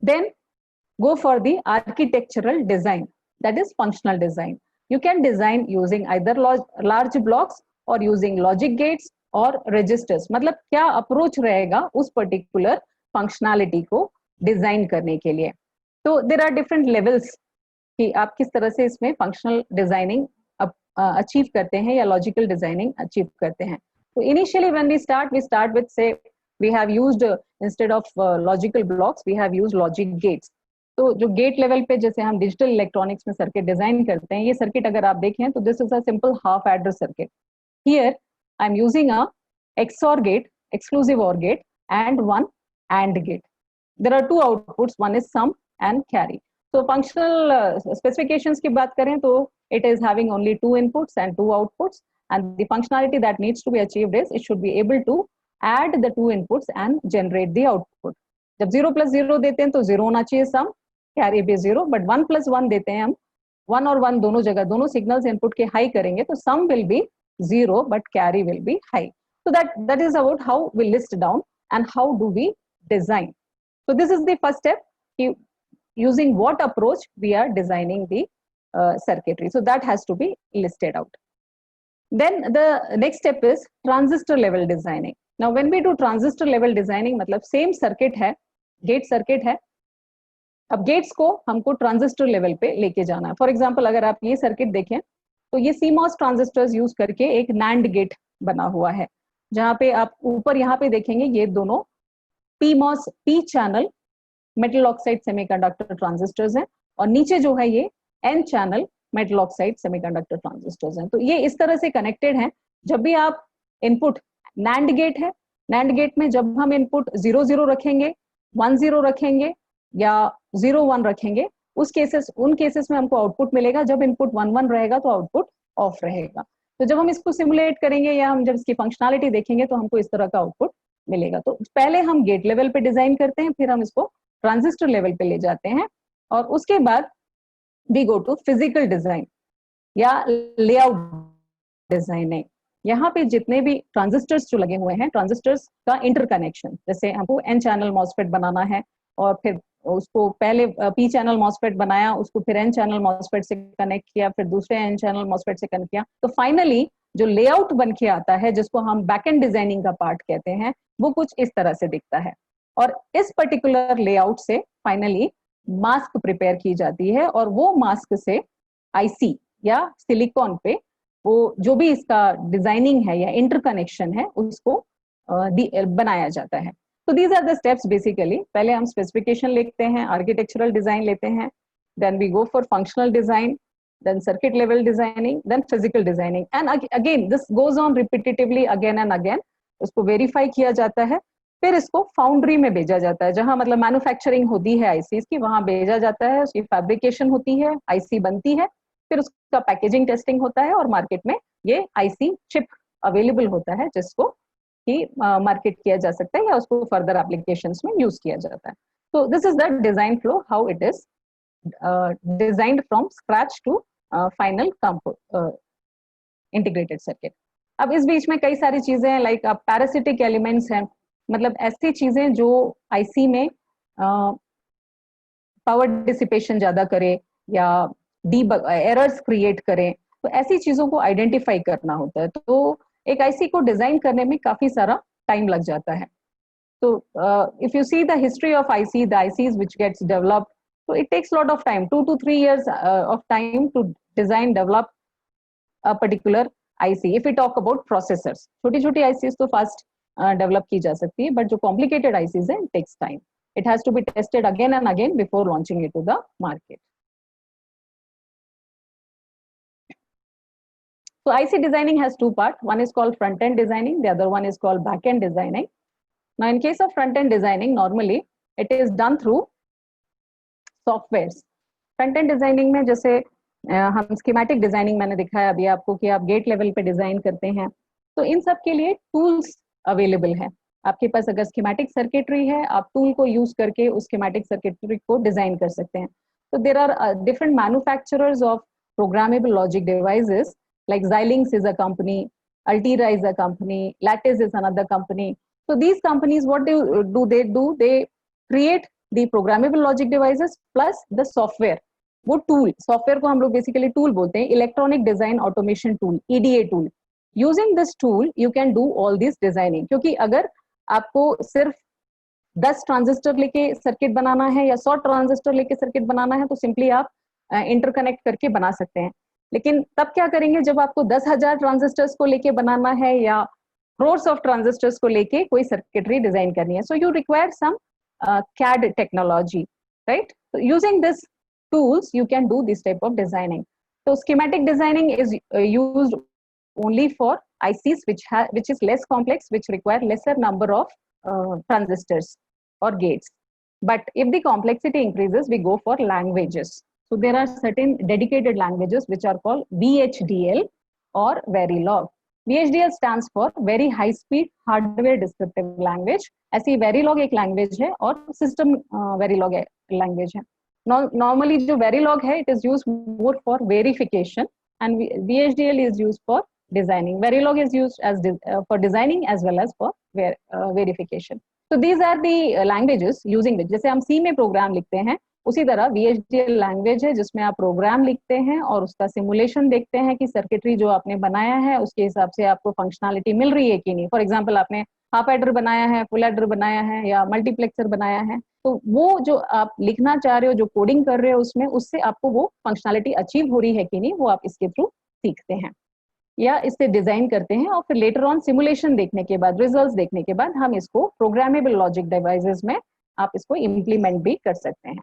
then go for the architectural design, that is functional design. You can design using either large blocks or using logic gates और रजिस्टर्स, मतलब क्या अप्रोच रहेगा उस पर्टिकुलर फंक्शनैलिटी को डिजाइन करने के लिए। तो देयर आर डिफरेंट लेवल्स कि आप किस तरह से इसमें फंक्शनल डिजाइनिंग अचीव करते हैं या लॉजिकल डिजाइनिंग अचीव करते हैं। तो initially when we start with say we have used instead of logical blocks we have used logic gates. तो जो गेट लेवल पे जैसे हम डिजिटल इलेक्ट्रॉनिक्स में सर्किट डिजाइन करते हैं, ये सर्किट अगर आप देखें तो this is a simple half adder circuit. Here I am using a XOR gate, exclusive OR gate, and one AND gate. There are two outputs, one is sum and carry. So functional specifications की बात करें तो it is having only two inputs and two outputs, and the functionality that needs to be achieved is it should be able to add the two inputs and generate the output. जब 0 plus 0 देते हैं तो 0 होना चाहिए sum, carry भी 0, but 1 plus 1 देते हैं हम, 1 और 1 दोनों जगह दोनों signals input के high करेंगे तो sum will be 0 but carry will be high. So that is about how we list down and how do we design. So this is the first step, using what approach we are designing the circuitry. So that has to be listed out. Then the next step is transistor level designing. Now when we do transistor level designing, मतलब same circuit है, gate circuit है, अब gates को हमको transistor level पे लेके जाना है। For example अगर आप ये circuit देखें तो ये CMOS transistors यूज करके एक NAND gate बना हुआ है, जहां पे आप ऊपर यहाँ पे देखेंगे ये दोनों PMOS P channel metal oxide semiconductor transistors हैं, और नीचे जो है ये N channel metal oxide semiconductor transistors हैं। तो ये इस तरह से कनेक्टेड हैं। जब भी आप इनपुट NAND गेट है, NAND गेट में जब हम इनपुट 0 0 रखेंगे, 1 0 रखेंगे या 0 1 रखेंगे, उन केसेस में हमको आउटपुट मिलेगा। जब इनपुट 1 1 रहेगा तो आउटपुट ऑफ रहेगा। तो जब हम इसको सिमुलेट करेंगे या हम जब इसकी फंक्शनैलिटी देखेंगे तो हमको इस तरह का आउटपुट मिलेगा। तो पहले हम गेट लेवल पे डिजाइन करते हैं, फिर हम इसको ट्रांजिस्टर लेवल पे ले जाते हैं, और उसके बाद we go to physical design या लेआउट डिजाइनिंग। यहाँ पे जितने भी ट्रांजिस्टर्स जो लगे हुए हैं, ट्रांजिस्टर्स का इंटरकनेक्शन, जैसे हमको N चैनल मॉसफेट बनाना है और फिर उसको पहले P चैनल मॉसफेट बनाया, उसको फिर N चैनल मॉसफेट से कनेक्ट किया, फिर दूसरे N चैनल मॉसफेट से कनेक्ट किया, तो फाइनली जो लेआउट बन के आता है, जिसको हम बैकएंड डिजाइनिंग का पार्ट कहते हैं, वो कुछ इस तरह से दिखता है। और इस पर्टिकुलर लेआउट से फाइनली मास्क प्रिपेयर की जाती है, और वो मास्क से IC या सिलिकॉन पे वो जो भी इसका डिजाइनिंग है या इंटरकनेक्शन है उसको बनाया जाता है। तो these are the steps basically. पहले हम स्पेसिफिकेशन लिखते हैं, आर्किटेक्चरल डिजाइन लेते हैं, then we go for functional design, then circuit level designing, then physical designing, and again this goes on repetitively again and again. उसको वेरीफाई किया जाता है, फिर इसको फाउंड्री में भेजा जाता है, जहां मतलब मैन्युफैक्चरिंग होती है ICs की, वहां भेजा जाता है, उसकी फैब्रिकेशन होती है, IC बनती है, फिर उसका पैकेजिंग टेस्टिंग होता है, और मार्केट में ये IC चिप अवेलेबल होता है, जिसको कि मार्केट किया जा सकता है या उसको फर्दर एप्लीकेशंस में यूज किया जाता है। तो this is the design flow, how it is designed from scratch to final integrated circuit. अब इस बीच में कई सारी चीजें हैं, लाइक पैरासिटिक एलिमेंट्स हैं, मतलब ऐसी चीजें जो IC में पावर डिसिपेशन ज्यादा करे या एरर्स क्रिएट करें, तो ऐसी चीजों को आइडेंटिफाई करना होता है। तो एक IC को डिजाइन करने में काफी सारा टाइम लग जाता है। तो if you see the history of IC, the ICs which gets developed, so it takes a lot of time, 2 to 3 years of time to design, develop a particular IC. If we talk about processors, छोटी छोटी ICs तो fast develop की जा सकती है, but जो complicated ICs हैं, it takes time. It has to be tested again and again before launching it to the market. So IC designing has two parts. One is called front-end designing, the other one is called back-end designing. Now in case of front-end designing, normally it is done through softwares. Front end designing में जैसे हम स्कीमेटिक डिजाइनिंग मैंने दिखाया अभी आपको कि आप गेट लेवल पे डिजाइन करते हैं, तो इन सब के लिए टूल्स अवेलेबल है आपके पास। अगर स्कीमेटिक सर्किटरी है, आप टूल को यूज करके उस स्कीमेटिक सर्किटरी को डिजाइन कर सकते हैं। तो there are different manufacturers of programmable logic devices, like Xilinx is a company, Altera is a company, Lattice is another company. So these companies, what they create the programmable logic devices plus the software. वो टूल, सॉफ्टवेयर को हम लोग बेसिकली टूल बोलते हैं, electronic design automation tool, EDA tool. Using this tool you can do all this designing, क्योंकि अगर आपको सिर्फ 10 ट्रांजिस्टर लेके सर्किट बनाना है या 100 ट्रांजिस्टर लेके सर्किट बनाना है तो सिंपली आप इंटरकनेक्ट करके बना सकते हैं। लेकिन तब क्या करेंगे जब आपको 10,000 ट्रांजिस्टर्स को लेके बनाना है या crores ऑफ ट्रांजिस्टर्स को लेके कोई सर्किटरी डिजाइन करनी है, so you require some CAD technology, right? So using this tools you can do this type of designing. So schematic designing is used only for ICs which is less complex, which require lesser number of transistors or gates. But if the complexity increases, we go for languages. So there are certain dedicated languages which are called VHDL or Verilog. VHDL stands for Very High Speed Hardware Descriptive Language. ऐसी Verilog एक language है और System Verilog language है. Normally जो Verilog है, it is used more for verification, and VHDL is used for designing. Verilog is used as for designing as well as for verification. So these are the languages using which, जैसे हम C में प्रोग्राम लिखते हैं, उसी तरह VHDL लैंग्वेज है जिसमें आप प्रोग्राम लिखते हैं और उसका सिमुलेशन देखते हैं कि सर्किटरी जो आपने बनाया है उसके हिसाब से आपको फंक्शनैलिटी मिल रही है कि नहीं। फॉर एग्जांपल आपने हाफ एडर बनाया है, फुल एडर बनाया है या मल्टीप्लेक्सर बनाया है, तो वो जो आप लिखना चाह रहे हो, जो कोडिंग कर रहे हो उसमें, उससे आपको वो फंक्शनैलिटी अचीव हो रही है कि नहीं, वो आप इसके थ्रू सीखते हैं या इससे डिजाइन करते हैं। और फिर लेटर ऑन सिमुलेशन देखने के बाद, रिजल्ट्स देखने के बाद हम इसको प्रोग्रामेबल लॉजिक डिवाइसेस में आप इसको इम्प्लीमेंट भी कर सकते हैं।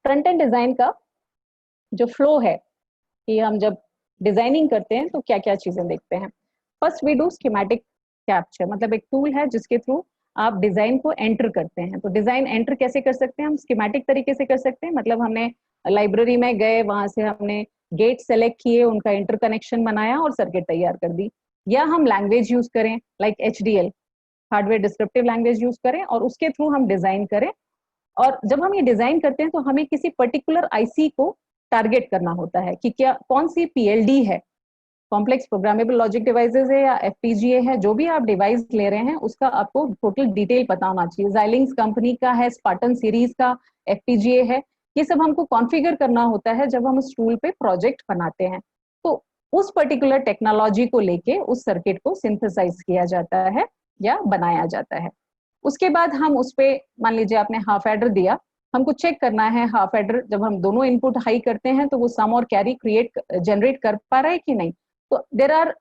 फ्रंट एंड डिजाइन का जो फ्लो है कि हम जब डिजाइनिंग करते हैं तो क्या क्या चीजें देखते हैं। First we do schematic capture, मतलब एक टूल है जिसके थ्रू आप डिजाइन को एंटर करते हैं। तो डिजाइन एंटर कैसे कर सकते हैं हम? स्कीमेटिक तरीके से कर सकते हैं, मतलब हमने लाइब्रेरी में गए, वहां से हमने गेट सेलेक्ट किए, उनका इंटरकनेक्शन बनाया और सर्किट तैयार कर दी। या हम लैंग्वेज यूज करें like HDL, hardware descriptive language use करें और उसके थ्रू हम डिजाइन करें। और जब हम ये डिजाइन करते हैं तो हमें किसी पर्टिकुलर IC को टारगेट करना होता है कि क्या कौन सी PLD है, कॉम्प्लेक्स प्रोग्रामेबल लॉजिक डिवाइसेस है या FPGA है, जो भी आप डिवाइस ले रहे हैं उसका आपको टोटल डिटेल पता होना चाहिए। Xilinx कंपनी का है, स्पार्टन सीरीज का FPGA है, ये सब हमको कॉन्फ़िगर करना होता है जब हम उस टूल पे प्रोजेक्ट बनाते हैं। तो उस पर्टिकुलर टेक्नोलॉजी को लेके उस सर्किट को सिंथेसाइज किया जाता है या बनाया जाता है। उसके बाद हम उस पे, मान लीजिए आपने हाफ एडर दिया, हमको चेक करना है हाफ एडर जब हम दोनों इनपुट हाई करते हैं तो वो सम और कैरी जनरेट कर पा रहा है कि नहीं। तो there are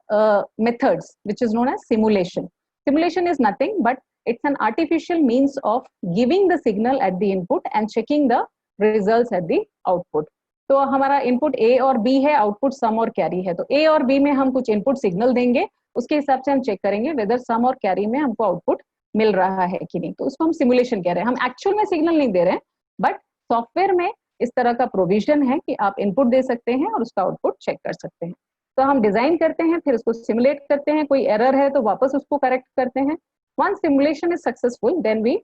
methods which is known as simulation. Simulation is nothing but it's an artificial means of giving the signal at the input and checking the results at the output. तो हमारा इनपुट A और B है, आउटपुट सम और कैरी है। तो A और B में हम कुछ इनपुट सिग्नल देंगे, उसके हिसाब से हम चेक करेंगे वेदर सम और कैरी में हमको आउटपुट मिल रहा है कि नहीं। तो उसको हम सिमुलेशन कह रहे हैं। हम एक्चुअल में सिग्नल नहीं दे रहे हैं, बट सॉफ्टवेयर में इस तरह का प्रोविजन है कि आप इनपुट दे सकते हैं और उसका आउटपुट चेक कर सकते हैं। तो हम डिजाइन करते हैं, फिर उसको सिमुलेट करते हैं, कोई एरर है तो वापस उसको करेक्ट करते हैं। Once simulation is successful then we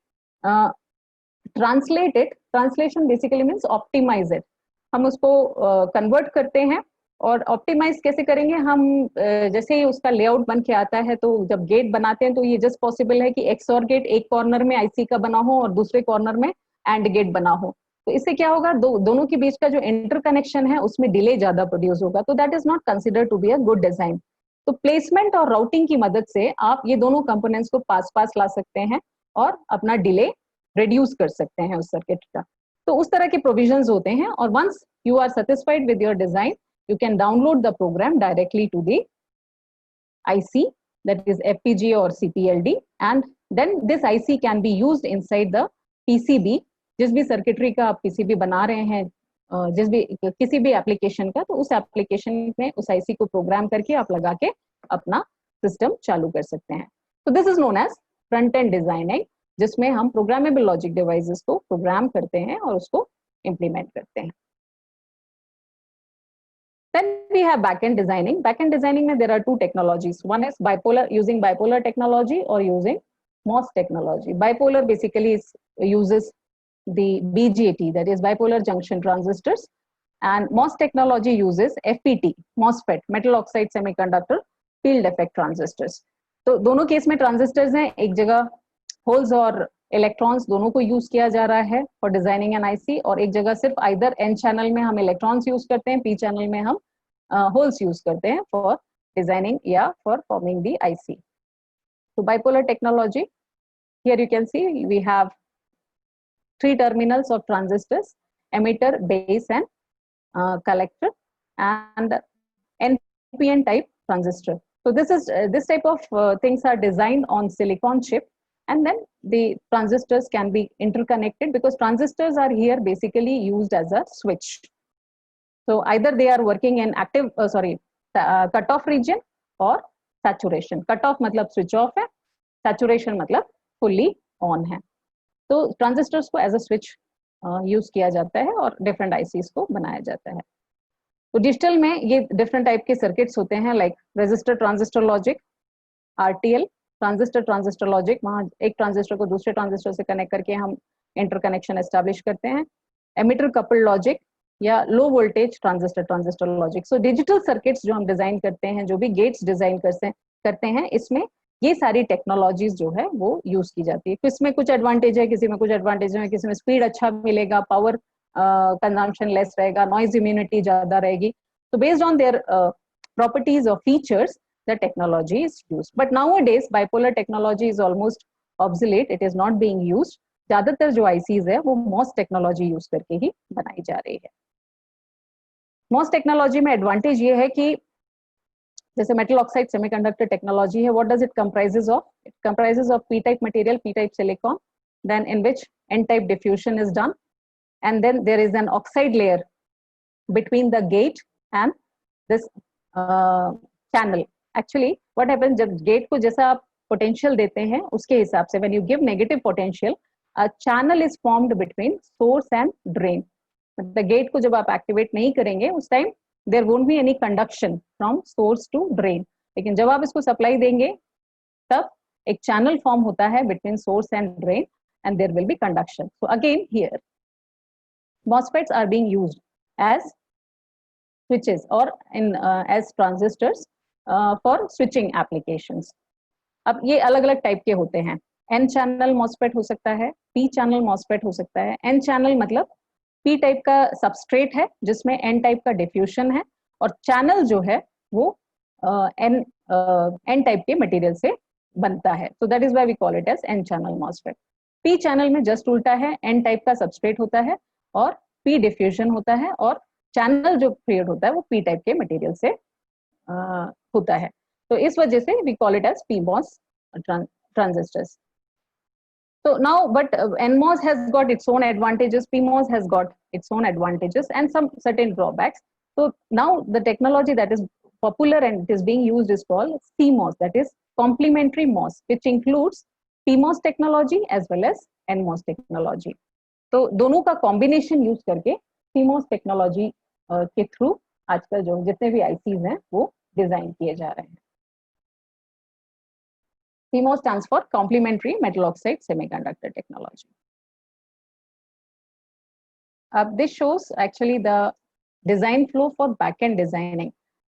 translate it. Translation basically means optimize it. हम उसको कन्वर्ट करते हैं। और ऑप्टिमाइज कैसे करेंगे हम? जैसे ही उसका लेआउट बन के आता है, तो जब गेट बनाते हैं तो ये जस्ट पॉसिबल है कि XOR गेट एक कॉर्नर में IC का बना हो और दूसरे कॉर्नर में AND गेट बना हो। तो इससे क्या होगा, दोनों के बीच का जो इंटरकनेक्शन है उसमें डिले ज्यादा प्रोड्यूस होगा। तो that is not considered to be a good design. तो प्लेसमेंट और राउटिंग की मदद से आप ये दोनों कंपोनेंट्स को पास ला सकते हैं और अपना डिले रिड्यूस कर सकते हैं उस सर्किट का। तो उस तरह के प्रोविजंस होते हैं। और once you are satisfied with your design, you can download the program directly to the IC, that is FPGA or CPLD, and then this IC can be used inside the PCB। जिस भी सर्किटरी का आप PCB बना रहे हैं, किसी भी एप्लीकेशन का, तो उस एप्लीकेशन में उस IC को प्रोग्राम करके आप लगा के अपना सिस्टम चालू कर सकते हैं। तो this is known as front end designing, जिसमें हम प्रोग्रामेबल लॉजिक डिवाइसेस को प्रोग्राम करते हैं और उसको इम्प्लीमेंट करते हैं। Then we have backend designing. Backend designing में there are two technologies. One is using bipolar technology or using MOS technology. Bipolar basically uses the BJT, that is bipolar junction transistors, and MOS technology uses FET, MOSFET, metal oxide semiconductor field effect transistors. तो दोनों केस में ट्रांजिस्टर्स हैं, एक जगह होल्स और इलेक्ट्रॉन्स दोनों को यूज किया जा रहा है फॉर डिजाइनिंग एन IC, और एक जगह सिर्फ आइदर N चैनल में हम इलेक्ट्रॉन्स यूज करते हैं, P चैनल में हम होल्स यूज करते हैं फॉर डिजाइनिंग या फॉर फॉर्मिंग द आईसी. तो bipolar technology, here you can see we have 3 terminals of transistors: emitter, base and collector, and NPN type transistor. So this type of things are designed on silicon chip, and then the transistors can be interconnected because transistors are here basically used as a switch. So either they are working in active cutoff region or saturation. Cutoff मतलब switch off है, saturation मतलब fully on है. तो ट्रांजिस्टर्स को एज अ स्विच यूज किया जाता है और डिफरेंट आईसीज को बनाया जाता है. तो डिजिटल में ये डिफरेंट टाइप के सर्किट्स होते हैं, like resistor transistor logic, RTL, transistor transistor logic, वहाँ एक ट्रांजिस्टर को दूसरे ट्रांजिस्टर से कनेक्ट करके हम इंटरकनेक्शन एस्टैब्लिश करते हैं. एमिटर कपल्ड लॉजिक या low voltage transistor transistor logic. So digital circuits जो हम डिजाइन करते हैं, जो भी गेट्स डिजाइन करते हैं, इसमें ये सारी टेक्नोलॉजीज जो है वो यूज की जाती है. किसमें कुछ एडवांटेज है, किसी में कुछ एडवांटेज है, किसी में स्पीड अच्छा मिलेगा, पावर कंजम्पशन लेस रहेगा, नॉइज इम्यूनिटी ज्यादा रहेगी. तो बेस्ड ऑन देयर प्रॉपर्टीज और features the technology is used. But nowadays bipolar technology is almost obsolete, it is not being used. ज्यादातर जो आईसीज है वो मॉस टेक्नोलॉजी यूज करके ही बनाई जा रही है. मॉस टेक्नोलॉजी में एडवांटेज ये है कि जैसे मेटल ऑक्साइड सेमीकंडक्टर टेक्नोलॉजी है, what does it comprises of? It comprises of P type material, P type silicon, then in which N type diffusion is done, and then there is an oxide layer between the gate and this channel. Actually what happens, जब गेट को जैसा आप पोटेंशियल देते हैं उसके हिसाब से, when you give negative potential, a channel is formed between source and drain. मतलब गेट को जब आप एक्टिवेट नहीं करेंगे उस time there won't be any conduction from source to drain. लेकिन जब आप इसको सप्लाई देंगे तब एक चैनल फॉर्म होता है between source and drain, and there will be conduction. So again here MOSFETs are being used as switches or in as transistors for switching applications. अब ये अलग अलग टाइप के होते हैं. N चैनल MOSFET हो सकता है, P चैनल MOSFET हो सकता है. N चैनल मतलब P टाइप का सबस्ट्रेट है जिसमें N टाइप का डिफ्यूजन है, और चैनल जो है वो N टाइप के मटेरियल से बनता है. So that is why we call it as N channel MOSFET. P channel में जस्ट उल्टा है, N टाइप का सबस्ट्रेट होता है और P डिफ्यूजन होता है, और चैनल जो क्रिएट होता है वो P टाइप के मटेरियल से होता है. तो इस वजह से we call it as PMOS transistors. So now, but NMOS has got its own advantages, PMOS has got its own advantages and some certain drawbacks. So now the technology that is popular and it is being used is called CMOS, that is complementary MOS, which includes PMOS technology as well as NMOS technology. तो दोनों का कॉम्बिनेशन यूज करके CMOS टेक्नोलॉजी के थ्रू आजकल जो जितने भी आईसीज हैं वो डिजाइन किए जा रहे हैं. CMOS stands for complementary metal oxide semiconductor technology. This shows actually the design flow for back-end designing.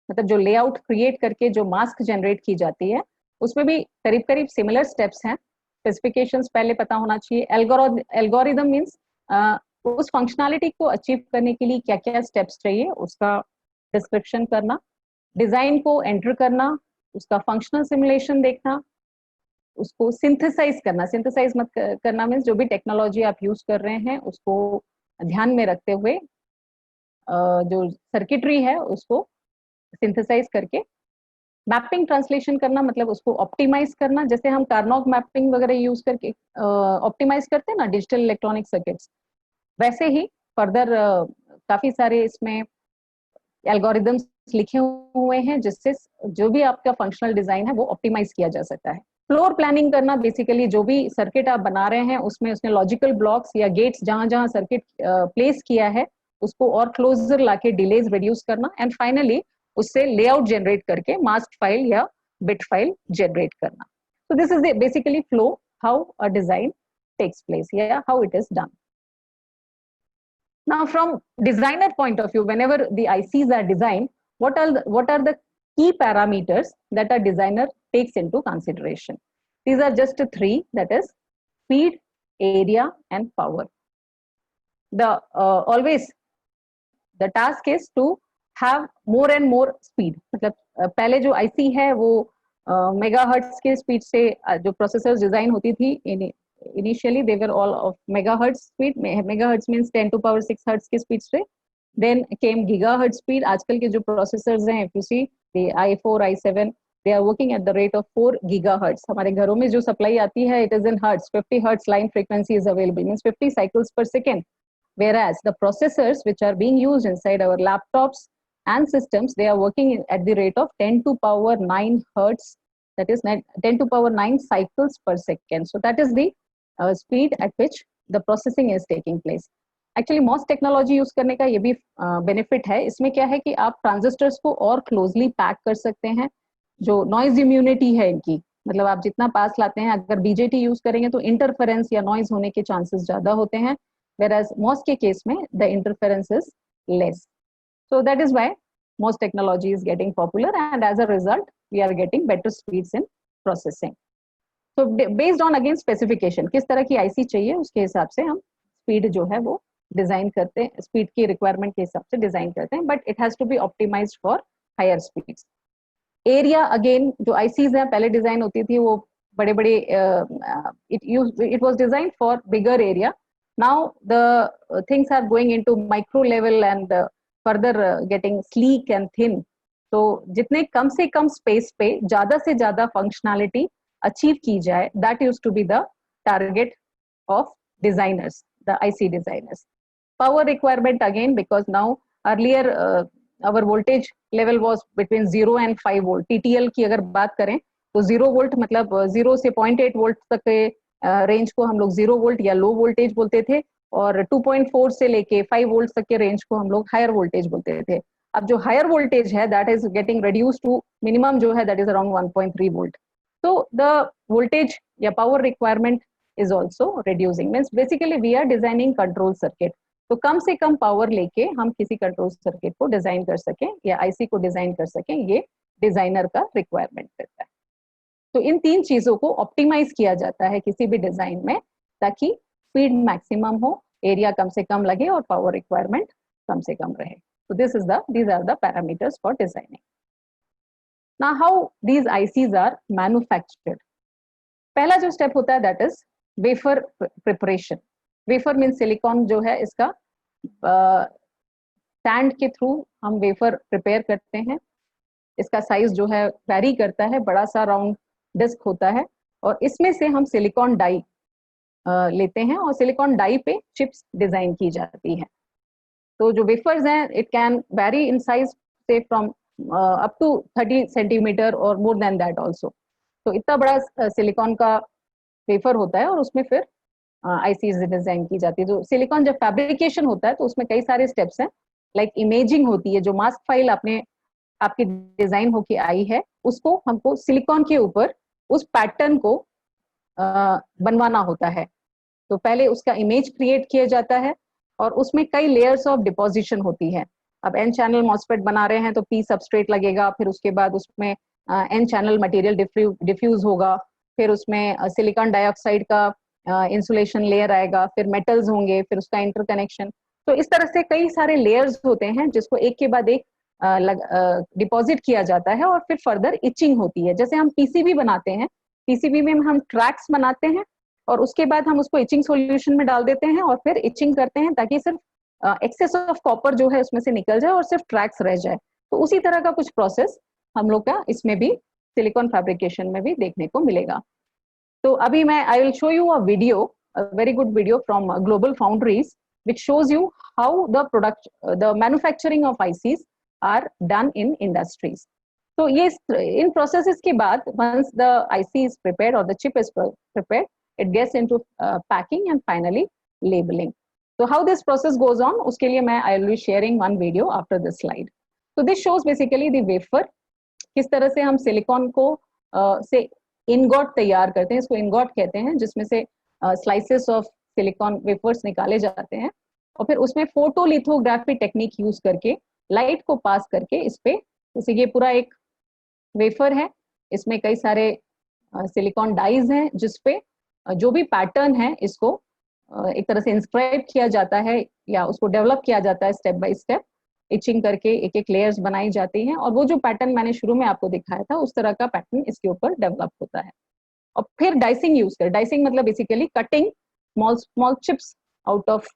मतलब जो लेआउट क्रिएट करके जो मास्क जनरेट की जाती है उसमें भी करीब करीब सिमिलर स्टेप्स हैं. स्पेसिफिकेशंस पहले पता होना चाहिए. एल्गोरिदम मींस उस फंक्शनैलिटी को अचीव करने के लिए क्या क्या स्टेप्स चाहिए उसका डिस्क्रिप्शन करना, डिजाइन को एंटर करना, उसका फंक्शनल सिमुलेशन देखना, उसको सिंथेसाइज करना. सिंथेसाइज मत करना मीन्स जो भी टेक्नोलॉजी आप यूज कर रहे हैं उसको ध्यान में रखते हुए जो सर्किटरी है उसको सिंथेसाइज करके. मैपिंग ट्रांसलेशन करना मतलब उसको ऑप्टिमाइज करना, जैसे हम कार्नोग मैपिंग वगैरह यूज करके ऑप्टिमाइज करते हैं ना डिजिटल इलेक्ट्रॉनिक सर्किट्स, वैसे ही फर्दर काफी सारे इसमें एल्गोरिदम्स लिखे हुए हैं जिससे जो भी आपका फंक्शनल डिजाइन है वो ऑप्टिमाइज किया जा सकता है. फ्लोर प्लानिंग करना, बेसिकली जो भी सर्किट आप बना रहे हैं उसमें उसने लॉजिकल ब्लॉक्स या गेट्स जहां जहां सर्किट प्लेस किया है उसको और क्लोजर लाके डिलेज रिड्यूस करना, एंड फाइनली उससे लेआउट जनरेट करके मास्क फाइल या बिट फाइल जनरेट करना. So this is basically flow how a design takes place या how it is done. Now from designer point of view, whenever the ICs are designed, what are the key parameters that a designer takes into consideration? These are just 3, that is speed, area and power. The always the task is to have more and more speed. मतलब पहले जो IC है वो मेगाहर्ट्ज के स्पीड से जो प्रोसेसर्स डिजाइन होती थी, initially they were all of megahertz speed. Megahertz means 10 to power 6 hertz के स्पीड से. Then came gigahertz speed. आजकल के जो प्रोसेसर्स हैं, if you see the i4, i7, they are working at the rate of 4 gigahertz. हमारे घरों में जो सप्लाई आती है, it is in hertz. 50 hertz line frequency is available, means 50 cycles per second. Whereas the processors which are being used inside our laptops and systems, they are working at the rate of 10 to power 9 hertz, that is 10 to power 9 cycles per second. So that is the speed at which the processing is taking place. Actually MOS technology use करने का ये भी बेनिफिट है. इसमें क्या है कि आप ट्रांजिस्टर्स को और क्लोजली पैक कर सकते हैं. जो नॉइज इम्यूनिटी है इनकी, मतलब आप जितना पास लाते हैं, अगर बीजेटी यूज करेंगे तो इंटरफेरेंस या नॉइज होने के चांसेस ज्यादा होते हैं, whereas MOS के केस में the interference is less. So that is why MOS technology is getting popular, and as a result we are getting better speeds in processing. So based on again specification, किस तरह की IC चाहिए उसके हिसाब से हम स्पीड जो है वो डिजाइन करते हैं, स्पीड की रिक्वायरमेंट के हिसाब से डिजाइन करते हैं, but it has to be optimized for higher speeds. Area again जो ICs हैं पहले डिजाइन होती थी वो बड़े बड़े it was designed for bigger area. Now the things are going into micro level and further getting sleek and thin. तो जितने कम से कम स्पेस पे ज्यादा से ज्यादा फंक्शनैलिटी अचीव की जाए, that used to be the target of designers, the IC designers. Power requirement again, because now earlier our voltage level was between 0 and 5 volt. TTL की अगर बात करें तो 0 volt मतलब 0 से 0.8 volt तक के रेंज को हम लोग 0 volt या लो वोल्टेज बोलते थे, और 2.4 से लेके 5 वोल्ट तक के रेंज को हम लोग हायर वोल्टेज बोलते थे. अब जो हायर वोल्टेज है that is getting reduce to minimum जो है दैट इज अराउंड 1.3 वोल्ट. तो द वोल्टेज या power requirement is also reducing. Means basically we are designing control circuit. तो कम से कम पावर लेके हम किसी कंट्रोल सर्किट को डिजाइन कर सकें या आईसी को डिजाइन कर सकें, ये डिजाइनर का रिक्वायरमेंट रहता है. तो इन तीन चीजों को ऑप्टिमाइज किया जाता है किसी भी डिजाइन में, ताकि स्पीड मैक्सिमम हो, एरिया कम से कम लगे और पावर रिक्वायरमेंट कम से कम रहे. So these are the parameters for designing. Now how these ICs are manufactured. पहला जो स्टेप होता है that is wafer preparation. Wafer mean silicon जो है इसका सैंड के थ्रू हम वेफर प्रिपेयर करते हैं. इसका साइज जो है वैरी करता है, बड़ा सा राउंड डिस्क होता है, और इसमें से हम सिलिकॉन डाई लेते हैं और सिलिकॉन डाई पे चिप्स डिजाइन की जाती है. तो जो वेफर्स हैं it can very in size से फ्रॉम अप टू 30 सेंटीमीटर और मोर देन दैट ऑल्सो. तो इतना बड़ा सिलिकॉन का वेफर होता है और उसमें फिर आईसीज डिजाइन की जाती है. जो सिलिकॉन जब फैब्रिकेशन होता है तो उसमें कई सारे स्टेप्स हैं, लाइक इमेजिंग होती है. जो मास्क फाइल आपकी डिजाइन होके आई है उसको हमको सिलिकॉन के ऊपर उस पैटर्न को बनवाना होता है. तो पहले उसका इमेज क्रिएट किया जाता है और उसमें कई लेयर्स ऑफ डिपोजिशन होती है. अब एन चैनल मॉसफेट बना रहे हैं तो पी सबस्ट्रेट लगेगा, फिर उसके बाद उसमें एन चैनल मटेरियल डिफ्यूज होगा, फिर उसमें सिलिकॉन डाइऑक्साइड का इंसुलेशन लेयर आएगा, फिर मेटल्स होंगे, फिर उसका इंटरकनेक्शन. तो इस तरह से कई सारे लेयर्स होते हैं जिसको एक के बाद एक डिपॉजिट किया जाता है और फिर फर्दर इचिंग होती है. जैसे हम पीसीबी बनाते हैं, पीसीबी में हम ट्रैक्स बनाते हैं और उसके बाद हम उसको इचिंग सॉल्यूशन में डाल देते हैं और फिर इचिंग करते हैं ताकि सिर्फ एक्सेस ऑफ कॉपर जो है उसमें से निकल जाए और सिर्फ ट्रैक्स रह जाए. तो उसी तरह का कुछ प्रोसेस हम लोग का इसमें भी सिलिकॉन फैब्रिकेशन में भी देखने को मिलेगा. तो अभी मैं I will show you a video, a very good video from global foundries which shows you how the manufacturing of ICs are done in industries. So yes, in processes के बाद once the IC is prepared or the chip is prepared, it gets into packing and finally labeling. So how this process goes on, उसके लिए मैं I will be sharing one video after this slide. So this shows basically the wafer, किस तरह से हम सिलिकॉन को से इनगॉट तैयार करते हैं. इसको इनगॉट कहते हैं, जिसमें से स्लाइसेस ऑफ सिलिकॉन वेफर्स निकाले जाते हैं और फिर उसमें फोटोलिथोग्राफी टेक्निक यूज करके लाइट को पास करके इस पे, जैसे ये पूरा एक वेफर है, इसमें कई सारे सिलिकॉन डाइज हैं जिसपे जो भी पैटर्न है इसको एक तरह से इंस्क्राइब किया जाता है या उसको डेवलप किया जाता है स्टेप बाय स्टेप इचिंग करके एक एक लेयर्स बनाई जाती हैं और वो जो पैटर्न मैंने शुरू में आपको दिखाया था उस तरह का पैटर्न इसके ऊपर डेवलप होता है। और फिर डाइसिंग यूज कर, डाइसिंग मतलब basically cutting small small chips out of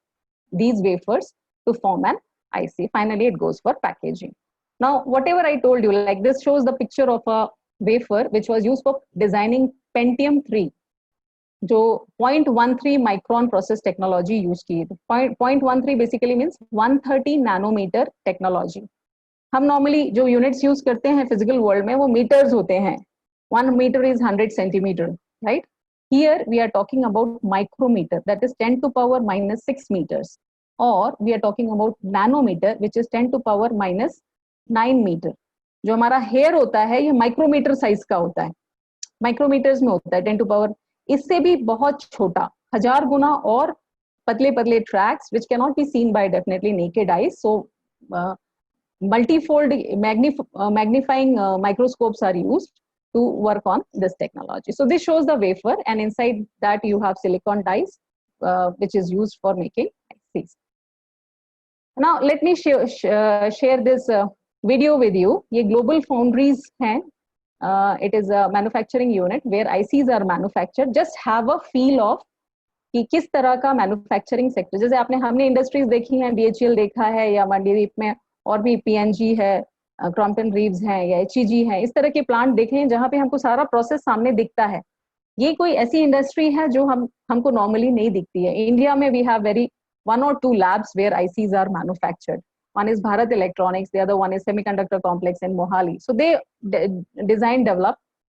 these wafers to form an IC. Finally, it goes for packaging. Now, whatever I told you, like this shows the picture of a wafer which was used for designing Pentium 3, जो 0.13 micron process technology use की है। 0.13 basically means 130 nanometer technology. हम normally जो units use करते हैं physical world में वो meters होते हैं। 1 meter is 100 centimeter, right? Here we are talking about micrometer, that is 10 to power minus 6 meters, or we are talking about nanometer, which is 10 to power minus 9 meter. जो हमारा hair होता है ये माइक्रोमीटर साइज का होता है, माइक्रोमीटर्स में होता है 10 to power, इससे भी बहुत छोटा 1000 गुना और पतले पतले tracks which cannot be seen by definitely naked eyes. So multifold magnifying microscopes are used to work on this technology. So this shows the wafer, and inside that you have silicon dies, which is used for making ICs. Now let me share this video with you. ये Global Foundries हैं. It is a manufacturing unit where ICs are manufactured. Just have a feel of कि किस तरह का मैन्युफैक्चरिंग सेक्टर, जैसे आपने हमने इंडस्ट्रीज देखी हैं, BHEL देखा है या मंडीदीप में और भी PNG है, क्रॉम्पटन रीव्स हैं या HEG है, इस तरह के प्लांट देखे हैं जहाँ पे हमको सारा प्रोसेस सामने दिखता है। ये कोई ऐसी इंडस्ट्री है जो हमको नॉर्मली नहीं दिखती है। इंडिया में we have very 1 or 2 labs where ICs are manufactured. One is Bharat Electronics, the other one is Semiconductor Complex in Mohali. So they design, develop,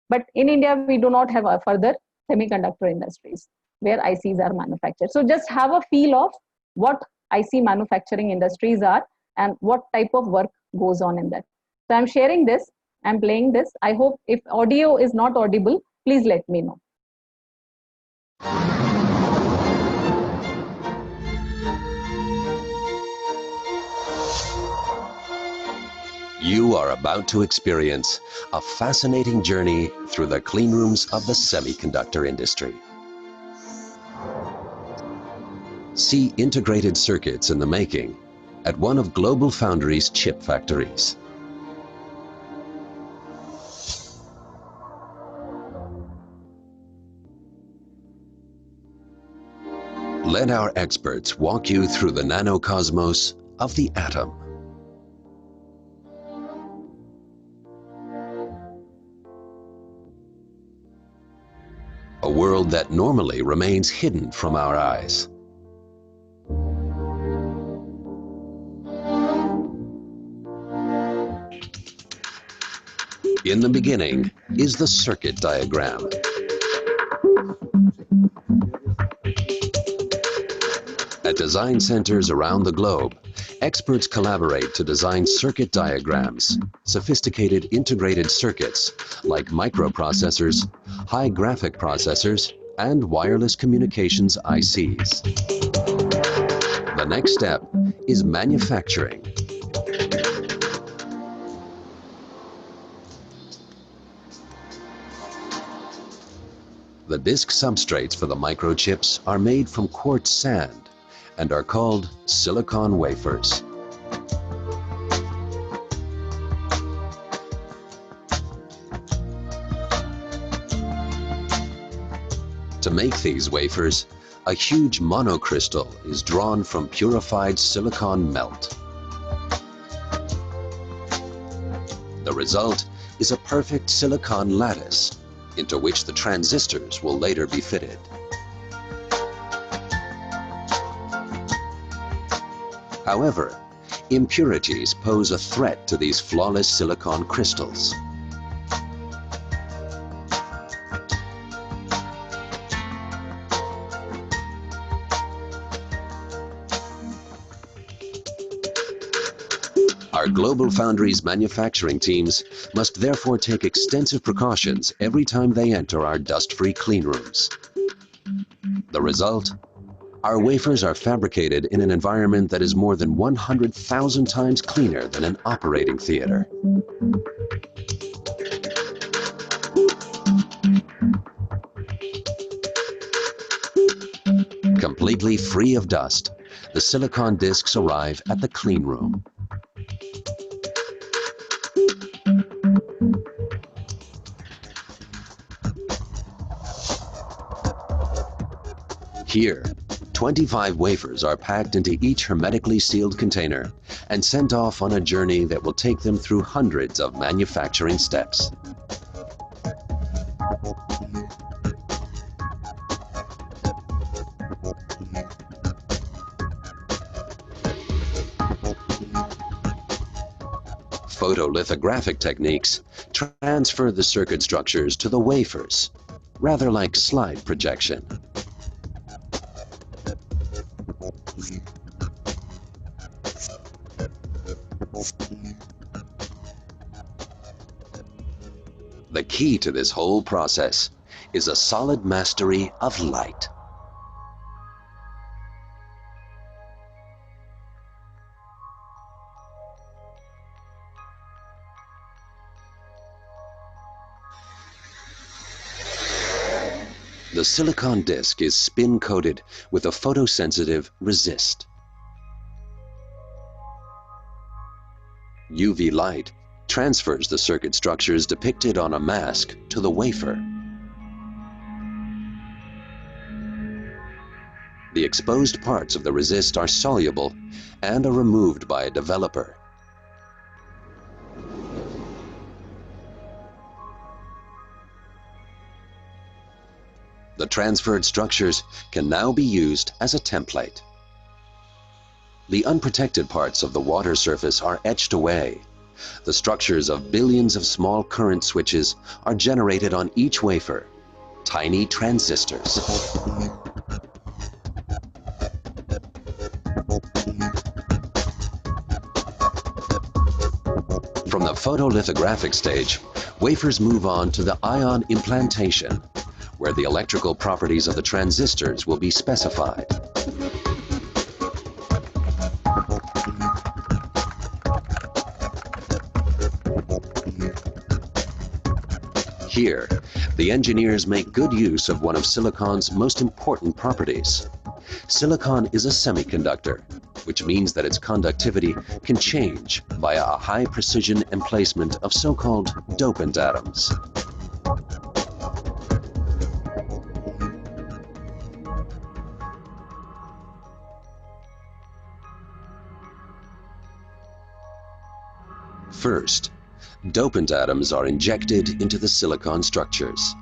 but in India we do not have a further semiconductor industries where ICs are manufactured. So just have a feel of what IC manufacturing industries are and what type of work goes on in that. So I'm sharing this, I'm playing this. I hope if audio is not audible, please let me know. You are about to experience a fascinating journey through the clean rooms of the semiconductor industry. See integrated circuits in the making at one of Global Foundries' chip factories. Let our experts walk you through the nanocosmos of the atom. A world that normally remains hidden from our eyes. In the beginning is the circuit diagram. At design centers around the globe, experts collaborate to design circuit diagrams, sophisticated integrated circuits like microprocessors, high graphic processors, and wireless communications ICs. The next step is manufacturing. The disk substrates for the microchips are made from quartz sand and are called silicon wafers. To make these wafers, a huge monocrystal is drawn from purified silicon melt. The result is a perfect silicon lattice into which the transistors will later be fitted. However, impurities pose a threat to these flawless silicon crystals. Our Global Foundries manufacturing teams must therefore take extensive precautions every time they enter our dust-free clean rooms. The result? Our wafers are fabricated in an environment that is more than 100,000 times cleaner than an operating theater. Completely free of dust, the silicon discs arrive at the clean room. Here, 25 wafers are packed into each hermetically sealed container and sent off on a journey that will take them through hundreds of manufacturing steps. Photolithographic techniques transfer the circuit structures to the wafers, rather like slide projection. The key to this whole process is a solid mastery of light. The silicon disc is spin-coated with a photosensitive resist. UV light transfers the circuit structures depicted on a mask to the wafer. The exposed parts of the resist are soluble and are removed by a developer. The transferred structures can now be used as a template. The unprotected parts of the water surface are etched away. The structures of billions of small current switches are generated on each wafer, tiny transistors. From the photolithographic stage, wafers move on to the ion implantation, where the electrical properties of the transistors will be specified. Here, the engineers make good use of one of silicon's most important properties. Silicon is a semiconductor, which means that its conductivity can change via a high precision emplacement of so-called dopant atoms. First, dopant atoms are injected into the silicon structures.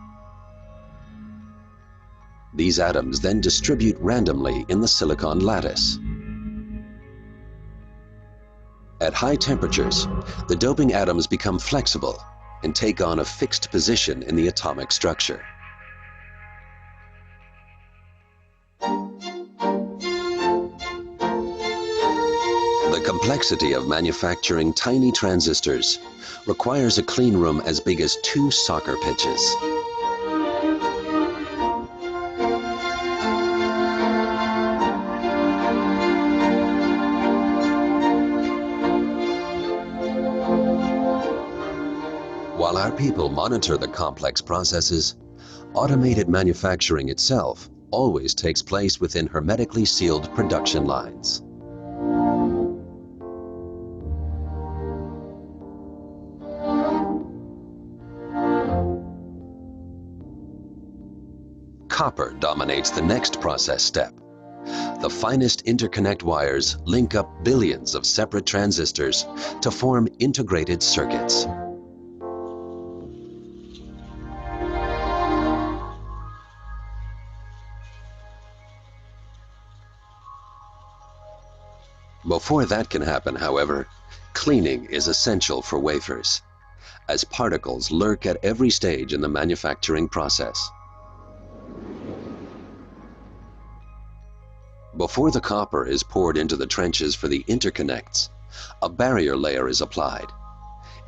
These atoms then distribute randomly in the silicon lattice. At high temperatures, the doping atoms become flexible and take on a fixed position in the atomic structure. The complexity of manufacturing tiny transistors requires a clean room as big as 2 soccer pitches. While our people monitor the complex processes, automated manufacturing itself always takes place within hermetically sealed production lines. Copper dominates the next process step. The finest interconnect wires link up billions of separate transistors to form integrated circuits. Before that can happen, however, cleaning is essential for wafers, as particles lurk at every stage in the manufacturing process. Before the copper is poured into the trenches for the interconnects, a barrier layer is applied.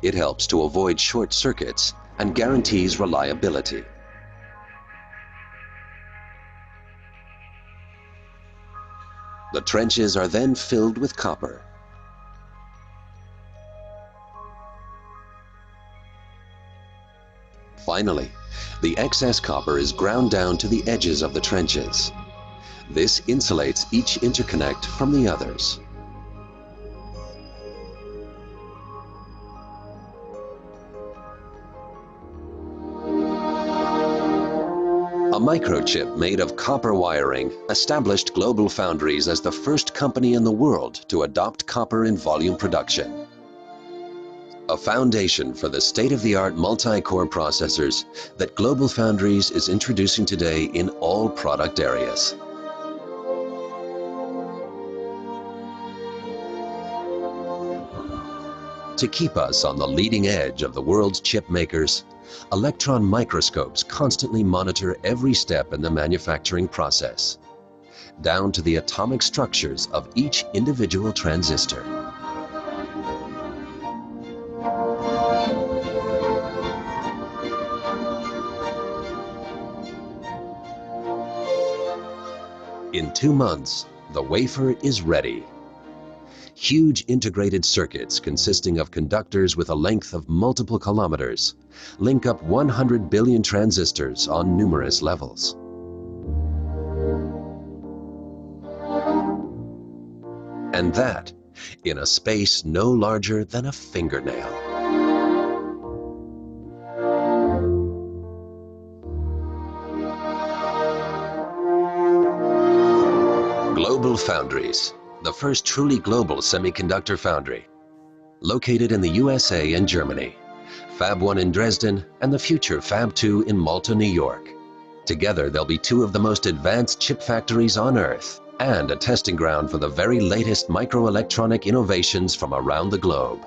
It helps to avoid short circuits and guarantees reliability. The trenches are then filled with copper. Finally, the excess copper is ground down to the edges of the trenches. This insulates each interconnect from the others. A microchip made of copper wiring established GlobalFoundries as the first company in the world to adopt copper in volume production. A foundation for the state-of-the-art multi-core processors that GlobalFoundries is introducing today in all product areas. To keep us on the leading edge of the world's chip makers, electron microscopes constantly monitor every step in the manufacturing process, down to the atomic structures of each individual transistor. In 2 months, the wafer is ready. Huge integrated circuits consisting of conductors with a length of multiple kilometers link up 100 billion transistors on numerous levels. And that in a space no larger than a fingernail. GlobalFoundries, the first truly global semiconductor foundry, located in the USA and Germany, Fab 1 in Dresden and the future Fab 2 in Malta, New York. Together they'll be 2 of the most advanced chip factories on Earth and a testing ground for the very latest microelectronic innovations from around the globe.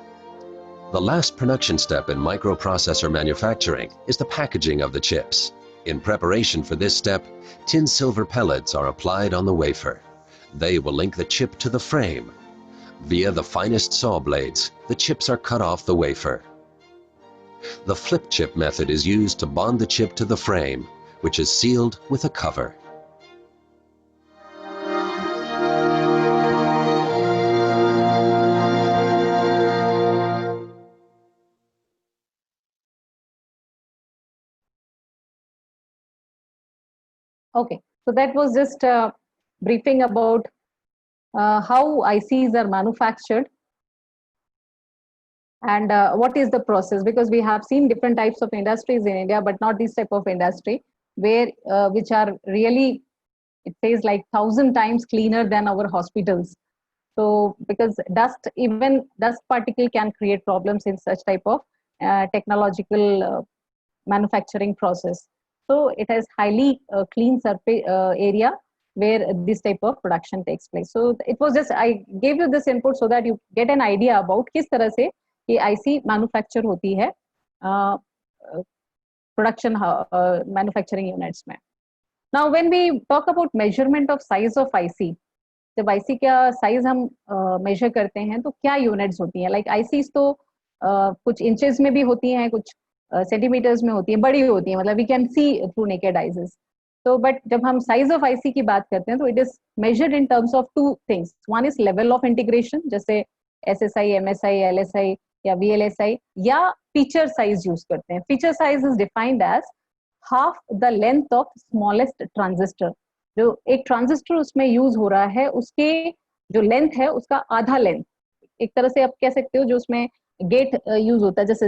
The last production step in microprocessor manufacturing is the packaging of the chips. In preparation for this step, tin silver pellets are applied on the wafer. They will link the chip to the frame. Via the finest saw blades, the chips are cut off the wafer. The flip chip method is used to bond the chip to the frame, which is sealed with a cover. Okay, so that was just a briefing about how ICs are manufactured and what is the process, because we have seen different types of industries in India, but not this type of industry where which are really, it says like 1,000 times cleaner than our hospitals. So because even dust particle can create problems in such type of technological manufacturing process. So it has highly clean surface area where this type of production takes place. So it was just, I gave you this input so that you get an idea about किस तरह से ये IC manufacture होती है production manufacturing units में. Now when we talk about measurement of size of IC, जब IC का size हम measure करते हैं तो क्या units होती हैं? Like ICs तो कुछ inches में भी होती हैं, कुछ सेंटीमीटर्स में होती है, बड़ी होती है, मतलब we can see through naked eyes. तो बट जब हम साइज ऑफ आईसी की बात करते हैं तो it is measured in terms of 2 things. One is level of integration, जैसे एसएसआई, एमएसआई, एलएसआई या वीएलएसआई, या फीचर साइज यूज करते हैं. Feature size is defined as half the length of smallest transistor. जो एक ट्रांजिस्टर उसमें यूज हो रहा है उसके जो लेंथ है उसका आधा लेंथ, एक तरह से आप कह सकते हो. जो उसमें गेट यूज होता है, जैसे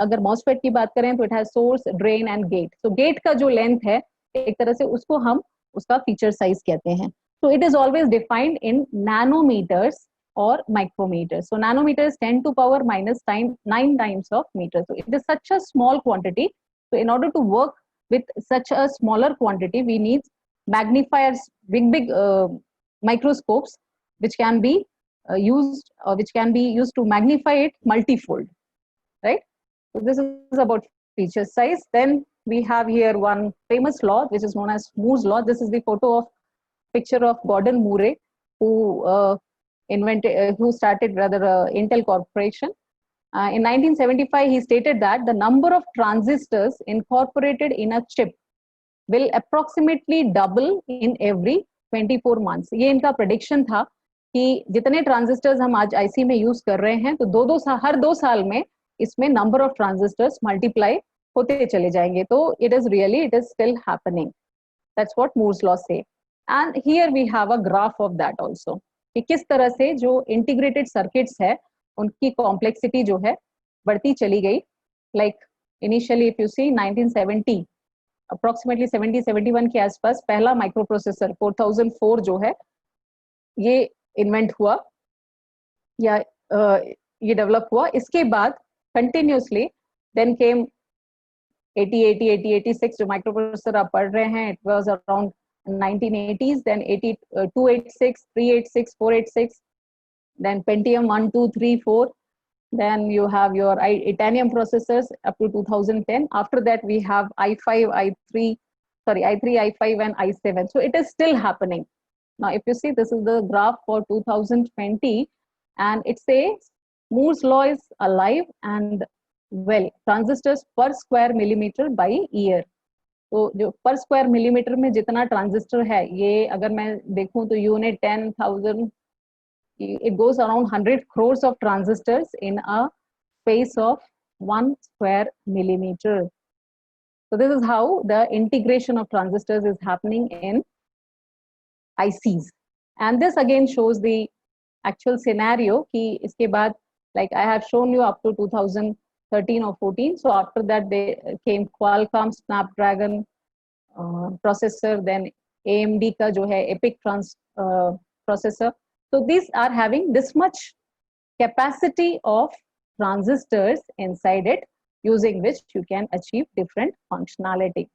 अगर मॉसफेट की बात करें तो it has source, drain and gate. तो गेट का जो लेंथ है एक तरह से उसको हम उसका फीचर साइज कहते हैं. So it is always defined in nanometers or micrometers. So nanometers 10 to power minus 9 times of meters. So it is such a small quantity. So in order to work with such a smaller quantity, we need magnifiers, big microscopes, which can be used to magnify it multifold, right? So this is about feature size. Then we have here one famous law, which is known as Moore's law. This is the picture of Gordon Moore, who started Intel Corporation. In 1975, he stated that the number of transistors incorporated in a chip will approximately double in every 24 months. ये इनका prediction था कि जितने transistors हम आज IC में use कर रहे हैं, तो हर 2 साल में इसमें number of transistors multiply होते चले जाएंगे. तो it is still happening. That's what Moore's law say. And here we have a graph of that also. कि किस तरह से जो integrated circuits है, उनकी complexity जो है बढ़ती चली गई. Like initially, if you see 1970, approximately 70-71 के आसपास पहला माइक्रो प्रोसेसर 4004 जो है ये इन्वेंट हुआ या ये डेवलप हुआ। इसके बाद कंटिन्यूसली देन केम 80, 80, 80, 86 जो माइक्रो प्रोसेसर आप पढ़ रहे हैं, it was around 1980s, then 286, 386, 486, then Pentium 1, 2, 3, 4, then you have your Itanium processors up to 2010. After that we have i5, i3, i5 and i7. So it is still happening. Now if you see, this is the graph for 2020 and it says Moore's law is alive and well, transistors per square millimeter by year. तो जो पर स्क्वायर मिलीमीटर में जितना ट्रांजिस्टर है, ये अगर मैं देखूं तो unit 10,000, it goes around 100 crores of transistors in a space of 1 square millimeter. So this is how the integration of transistors is happening in ICs. And this again shows the actual scenario कि इसके बाद, like I have shown you up to 2013 or 14. So after that they came Qualcomm Snapdragon processor, then AMD का जो है EPIC processor. So these are having this much capacity of transistors inside it, using which you can achieve different functionality.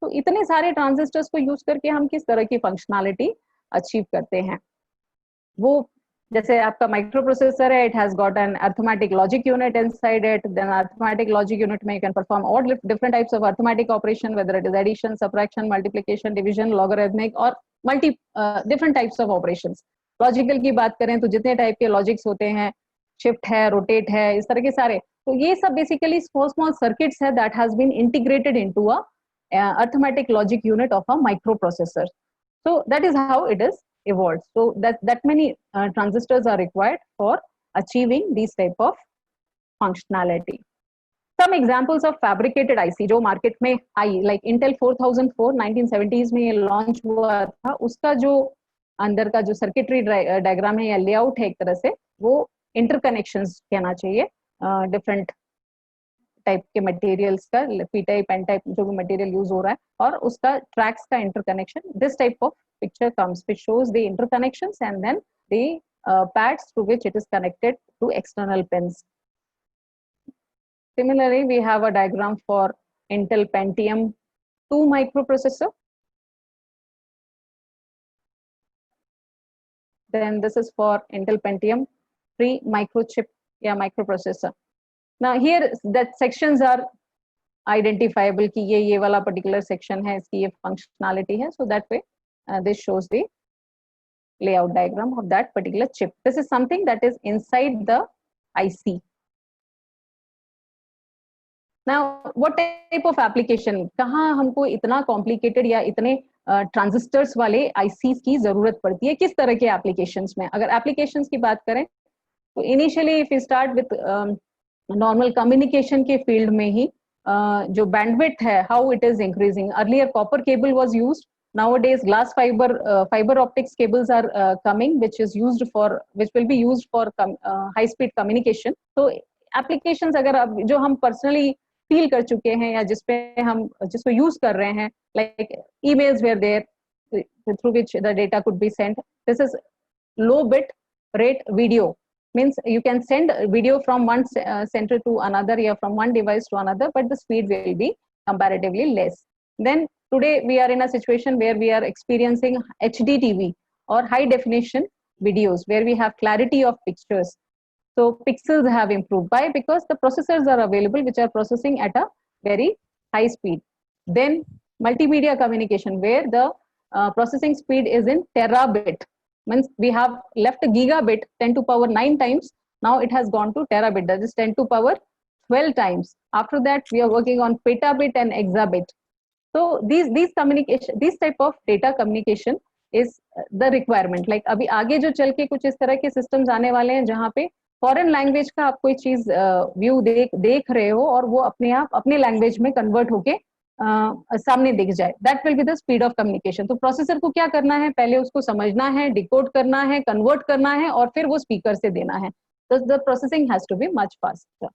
तो इतने सारे transistors को use करके हम किस तरह की functionality achieve करते हैं? वो जैसे आपका microprocessor है, it has got an arithmetic logic unit inside it. Then arithmetic logic unit में you can perform all different types of arithmetic operation, whether it is addition, subtraction, multiplication, division, logarithmic or different types of operations. Logical की बात करें तो जितने टाइप के लॉजिक्स होते हैं, शिफ्ट है, रोटेट है, इस तरह के सारे, तो ये सब बेसिकली स्मॉल सर्किट्स है that has been integrated into a arithmetic logic unit of a micro processor. So that is how it is evolved. So that many transistors are required for achieving these type of functionality. Some examples of fabricated IC जो मार्केट में आई, like Intel 4004 1970s में ये लॉन्च हुआ था, उसका जो अंदर का जो सर्किटरी डायग्राम है या लेआउट है एक तरह से, वो इंटरकनेक्शंस कहना चाहिए डिफरेंट टाइप के मटेरियल्स का, पी टाइप एन टाइप जो भी मटेरियल यूज हो रहा है, और उसका ट्रैक्स का interconnection. This type of picture comes which shows the interconnections and then the pads through which it is connected to external pins. Similarly, we have a diagram for Intel Pentium 2 microprocessor. Then this is for Intel Pentium 3 microchip या microprocessor. Now here that sections are identifiable कि ये वाला particular section है, इसकी ये functionality है, so that way this shows the layout diagram of that particular chip. This is something that is inside the IC. Now what type of application, कहाँ हमको इतना complicated या इतने transistors वाले ICs की जरूरत पड़ती है, किस तरह के applications में? अगर applications की बात करें तो initially if we start with normal communication के field में ही जो bandwidth है, how it is increasing. Earlier copper cable was used. Nowadays glass fiber optics cables are coming, which will be used for high speed communication. So applications अगर अब जो हम personally feel कर चुके हैं या जिसको use कर रहे हैं, like emails were there through which the data could be sent. This is low bit rate video, means you can send video from one center to another, or from one device to another, but the speed will be comparatively less. Then today we are in a situation where we are experiencing HD TV or high definition videos where we have clarity of pictures. So pixels have improved because the processors are available which are processing at a very high speed. Then multimedia communication where the processing speed is in terabit, means we have left a gigabit 10 to power 9 times, now it has gone to terabit, that is 10 to power 12 times. After that we are working on petabit and exabit. So these type of data communication is the requirement. Like अभी आगे जो चल के कुछ इस तरह के systems आने वाले हैं जहाँ पे foreign language का आप कोई चीज view देख रहे हो और वो अपने आप अपने language में convert होके सामने दिख जाए. That will be the speed of communication. तो processor को क्या करना है, पहले उसको समझना है, decode करना है, convert करना है और फिर वो speaker से देना है. So the processing has to be much faster.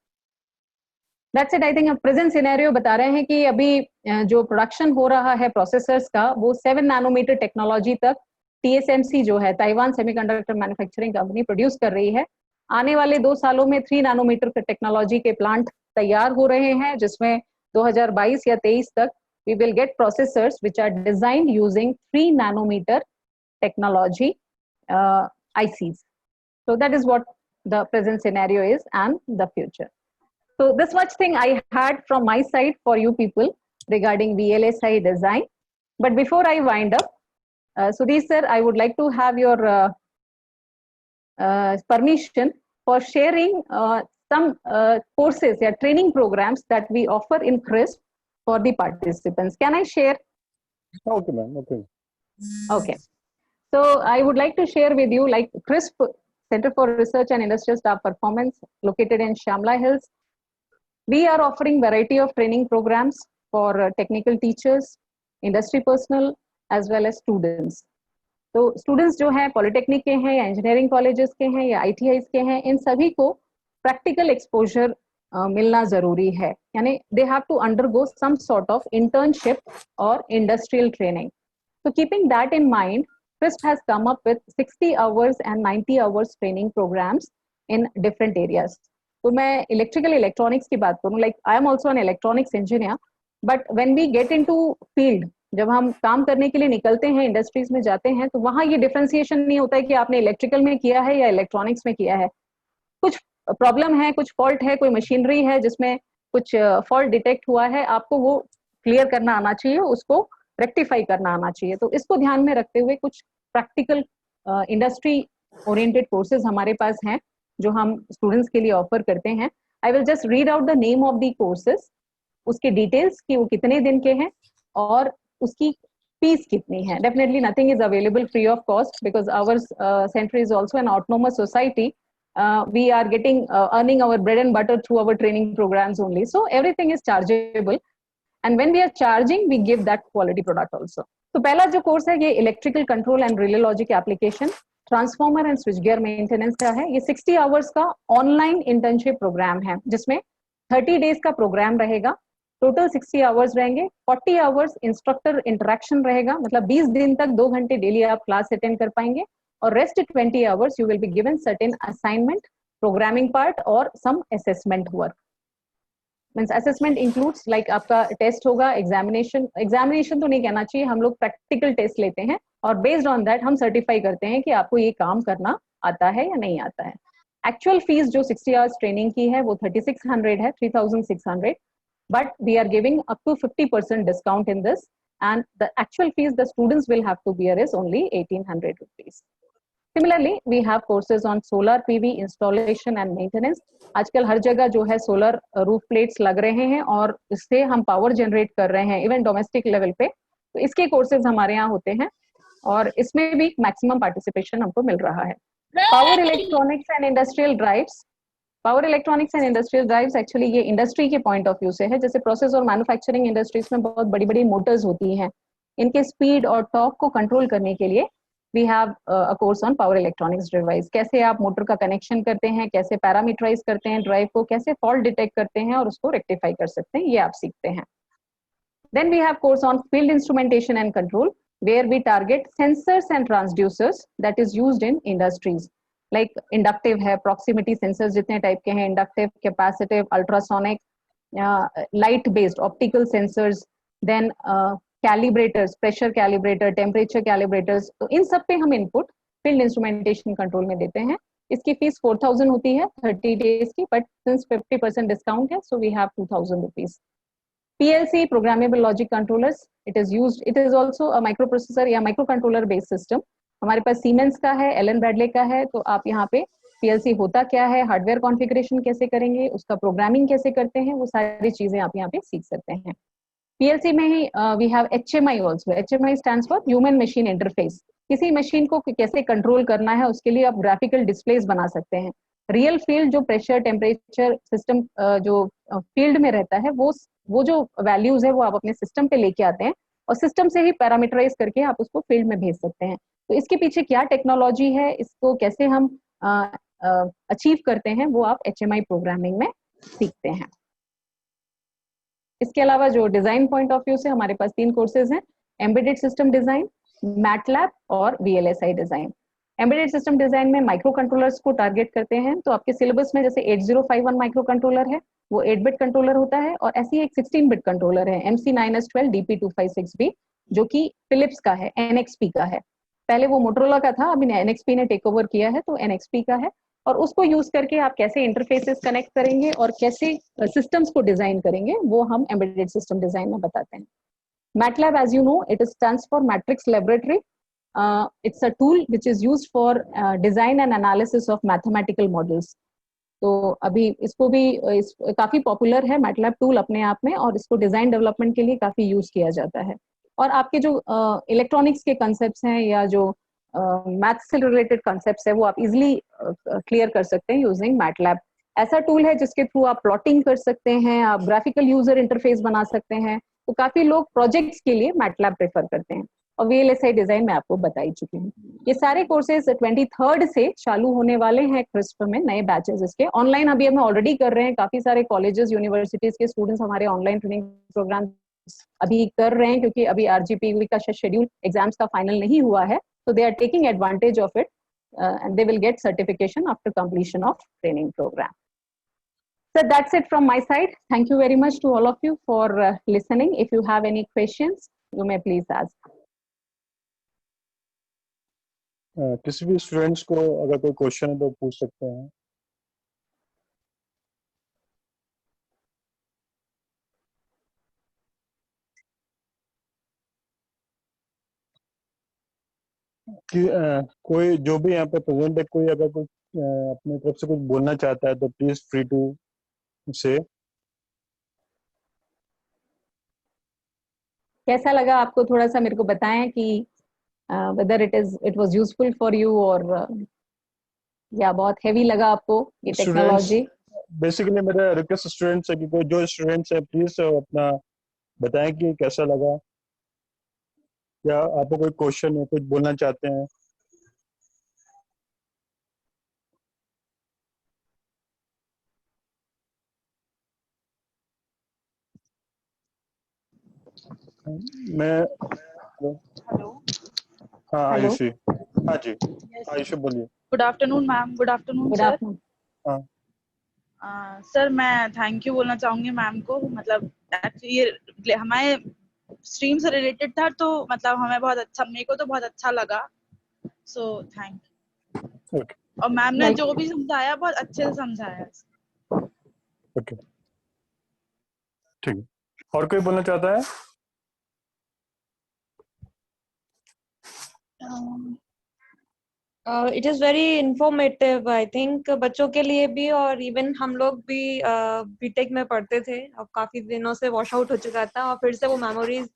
That's it. I think present scenario बता रहे हैं कि अभी जो प्रोडक्शन हो रहा है प्रोसेसर्स का वो 7 नैनोमीटर टेक्नोलॉजी तक TSMC जो है Taiwan semiconductor manufacturing company produce कर रही है। आने वाले 2 सालों में 3 नैनोमीटर के टेक्नोलॉजी के प्लांट तैयार हो रहे हैं, जिसमें 2022 या 23 तक we will get processors which are designed using 3 nanometer technology ICs. So that is what the present scenario is and the future. So this much thing I had from my side for you people regarding VLSI design. But before I wind up, Sudhir sir, I would like to have your permission for sharing some courses or training programs that we offer in CRISP for the participants. Can I share? Okay, ma'am. Okay. Okay. So I would like to share with you like CRISP, Center for Research and Industrial Staff Performance, located in Shamla Hills. We are offering variety of training programs for technical teachers, industry personnel, as well as students. तो स्टूडेंट्स जो हैं पॉलिटेक्निक के हैं या इंजीनियरिंग कॉलेजेस के हैं या ITIs के हैं, इन सभी को प्रैक्टिकल एक्सपोजर मिलना जरूरी है, यानी they have to undergo some sort of internship और industrial training. So keeping that in mind, CRISP has come up with 60 hours and 90 hours training programs in different areas. तो मैं इलेक्ट्रिकल इलेक्ट्रॉनिक्स की बात करूँ, like I am also an electronics engineer, but when we get into field, जब हम काम करने के लिए निकलते हैं, इंडस्ट्रीज में जाते हैं, तो वहाँ ये डिफरेंशिएशन नहीं होता है कि आपने इलेक्ट्रिकल में किया है या इलेक्ट्रॉनिक्स में किया है. कुछ प्रॉब्लम है, कुछ फॉल्ट है, कोई मशीनरी है जिसमें कुछ फॉल्ट डिटेक्ट हुआ है, आपको वो क्लियर करना आना चाहिए, उसको रेक्टिफाई करना आना चाहिए. तो इसको ध्यान में रखते हुए कुछ प्रैक्टिकल इंडस्ट्री ओरिएंटेड कोर्सेज हमारे पास हैं जो हम स्टूडेंट्स के लिए ऑफर करते हैं. I will just read out the name of the courses, उसके डिटेल्स कि वो कितने दिन के हैं और उसकी फीस कितनी है. Definitely nothing is available free of cost because our centre is also an autonomous society. We are getting earning our bread and butter through our training programs only, so everything is chargeable, and when we are charging we give that quality product also. तो पहला जो कोर्स है ये electrical control and relay logic application, transformer and switch gear maintenance का है. ये 60 आवर्स का ऑनलाइन इंटर्नशिप प्रोग्राम है जिसमें 30 डेज का प्रोग्राम रहेगा. टोटल 60 आवर्स रहेंगे. 40 आवर्स इंस्ट्रक्टर इंटरेक्शन रहेगा, मतलब 20 दिन तक 2 घंटे डेली आप क्लास अटेंड कर पाएंगे, और rest 20 hours you will be given certain assignment, programming part और some assessment work. Means assessment includes like आपका टेस्ट होगा, एग्जामिनेशन तो नहीं कहना चाहिए, हम लोग प्रैक्टिकल टेस्ट लेते हैं और बेस्ड ऑन दैट हम सर्टिफाई करते हैं कि आपको ये काम करना आता है या नहीं आता है. एक्चुअल फीस जो 60 आवर्स ट्रेनिंग की है वो 3600 है, 3600, but we are giving up to 50% discount in this, and the actual fees the students will have to bear is only 1800 rupees. Similarly, we have courses on solar PV installation and maintenance. आजकल हर जगह जो है सोलर रूफ प्लेट्स लग रहे हैं और इससे हम पावर जनरेट कर रहे हैं इवन डोमेस्टिक लेवल पे, तो इसके कोर्सेज हमारे यहाँ होते हैं और इसमें भी मैक्सिमम पार्टिसिपेशन हमको मिल रहा है. Power electronics and industrial drives. Power electronics and industrial drives actually ये इंडस्ट्री के पॉइंट ऑफ व्यू से है. जैसे प्रोसेस और मैन्युफैक्चरिंग इंडस्ट्रीज में बहुत बड़ी बड़ी मोटर्स होती हैं, इनके स्पीड और टॉर्क को कंट्रोल करने के लिए we have a course on power electronics device. कैसे आप मोटर का कनेक्शन करते हैं, कैसे पैरामीटराइज करते हैं ड्राइव को, कैसे फॉल्ट डिटेक्ट करते हैं और उसको रेक्टिफाई कर सकते हैं, ये आप सीखते हैं. Then we have course on field instrumentation and control, where we target sensors and transducers that is used in industries. Like inductive है, proximity sensors जितने टाइप के हैं, inductive, capacitive, ultrasonic, light based optical sensors, then calibrators, pressure calibrator, temperature calibrators, तो इन सब पे हम इनपुट फील्ड इंस्ट्रूमेंटेशन कंट्रोल में देते हैं. इसकी फीस 4000 होती है 30 डेज की, बट सिंस 50% डिस्काउंट है so we have 2000 rupees. PLC, programmable logic controllers, it is also a micro processor या माइक्रो कंट्रोलर बेस्ड सिस्टम. हमारे पास सीमेंस का है, एलन ब्रैडले का है, तो आप यहाँ पे PLC होता क्या है, हार्डवेयर कॉन्फ़िगरेशन कैसे करेंगे, उसका प्रोग्रामिंग कैसे करते हैं, वो सारी चीजें आप यहाँ पे सीख सकते हैं. PLC में ही we have HMI also. HMI stands for Human Machine Interface. किसी मशीन को कैसे कंट्रोल करना है उसके लिए आप ग्राफिकल डिस्प्लेस बना सकते हैं. रियल फील्ड जो प्रेशर, टेम्परेचर, सिस्टम जो फील्ड में रहता है वो जो वैल्यूज है वो आप अपने सिस्टम पे लेके आते हैं और सिस्टम से ही पैरामीटराइज करके आप उसको फील्ड में भेज सकते हैं. तो इसके पीछे क्या टेक्नोलॉजी है, इसको कैसे हम अचीव करते हैं, वो आप HMI प्रोग्रामिंग में सीखते हैं. इसके अलावा जो डिजाइन पॉइंट ऑफ व्यू से हमारे पास 3 कोर्सेज हैं, एम्बेडेड सिस्टम डिजाइन, मैटलैब और VLSI design. Embedded system design में माइक्रो कंट्रोलर्स को टारगेट करते हैं, तो आपके सिलेबस में जैसे 8051 माइक्रो कंट्रोलर है, वो 8 बिट कंट्रोलर होता है, और ऐसी एक 16 बिट कंट्रोलर है MC9S12 DP256B, जो कि फिलिप्स का है, NXP का है। पहले वो मोटरोला का था, अभी NXP ने टेक ओवर किया है, तो NXP का है। और उसको यूज करके आप कैसे इंटरफेसेस कनेक्ट करेंगे और कैसे सिस्टम्स को डिजाइन करेंगे, वो हम एम्बेडेड सिस्टम डिजाइन में बताते हैं। MATLAB, as you know, it stands for Matrix Laboratory. It's a tool which is used for design and analysis of mathematical models. तो अभी इसको भी काफी पॉपुलर है MATLAB टूल अपने आप में, और इसको डिजाइन डेवलपमेंट के लिए काफी यूज किया जाता है। और आपके जो इलेक्ट्रॉनिक्स के कंसेप्ट हैं या जो मैथ से रिलेटेड कंसेप्ट है, वो आप इजिली क्लियर कर सकते हैं यूजिंग MATLAB। ऐसा टूल है जिसके थ्रू आप प्लॉटिंग कर सकते हैं, आप ग्राफिकल यूजर इंटरफेस बना सकते हैं। तो काफी लोग प्रोजेक्ट्स के लिए MATLAB प्रेफर करते हैं। और VLSI डिजाइन मैं आपको बता ही चुकी हूँ। ये सारे कोर्सेज 23rd से चालू होने वाले हैं क्रिस्प में, नए बैचेस इसके ऑनलाइन अभी हम ऑलरेडी कर रहे हैं। काफी सारे कॉलेजेस यूनिवर्सिटीज के स्टूडेंट्स हमारे ऑनलाइन ट्रेनिंग प्रोग्राम अभी कर रहे हैं, क्योंकि अभी RGP का शेड्यूल एग्जाम्स का फाइनल नहीं हुआ है, so they are taking advantage of it, and they will get certification after completion of training program. So that's it from my side. Thank you very much to all of you for listening. If you have any questions, you may please ask. किसी भी स्टूडेंट्स को अगर कोई क्वेश्चन है तो पूछ सकते हैं। कि कोई जो भी यहाँ पे प्रेजेंट है, कोई अगर कोई अपनी तरफ से कुछ बोलना चाहता है तो प्लीज फ्री टू से। कैसा लगा आपको, थोड़ा सा मेरे को बताएं कि whether it was useful for you और या बहुत हेवी लगा आपको ये टेक्नोलॉजी। बेसिकली मेरा रिक्वेस्ट स्टूडेंट्स है कि कोई जो स्टूडेंट्स है प्लीज अपना बताएं कि कैसा लगा, या आपको कोई क्वेश्चन है, कुछ बोलना चाहते हैं। मैं हेलो। हाँ हेलो। आयुषी, हाँ जी आयुषी बोलिए। Good afternoon ma'am. Good afternoon good sir. Afternoon. Sir मैं थैंक यू बोलना चाहूंगी मैम को। मतलब एक्चुअली ये हमारे स्ट्रीम से रिलेटेड था, तो मतलब हमें बहुत अच्छा, मेरे को तो बहुत अच्छा लगा। So thank you. और मैम ने जो भी समझाया बहुत अच्छे से समझाया। ओके ठीक। और कोई बोलना चाहता है? It is very informative I think, बच्चों के लिए भी। और इवन हम लोग भी बीटेक में पढ़ते थे, अब काफी दिनों से वॉश आउट हो चुका था और फिर से वो मेमोरीज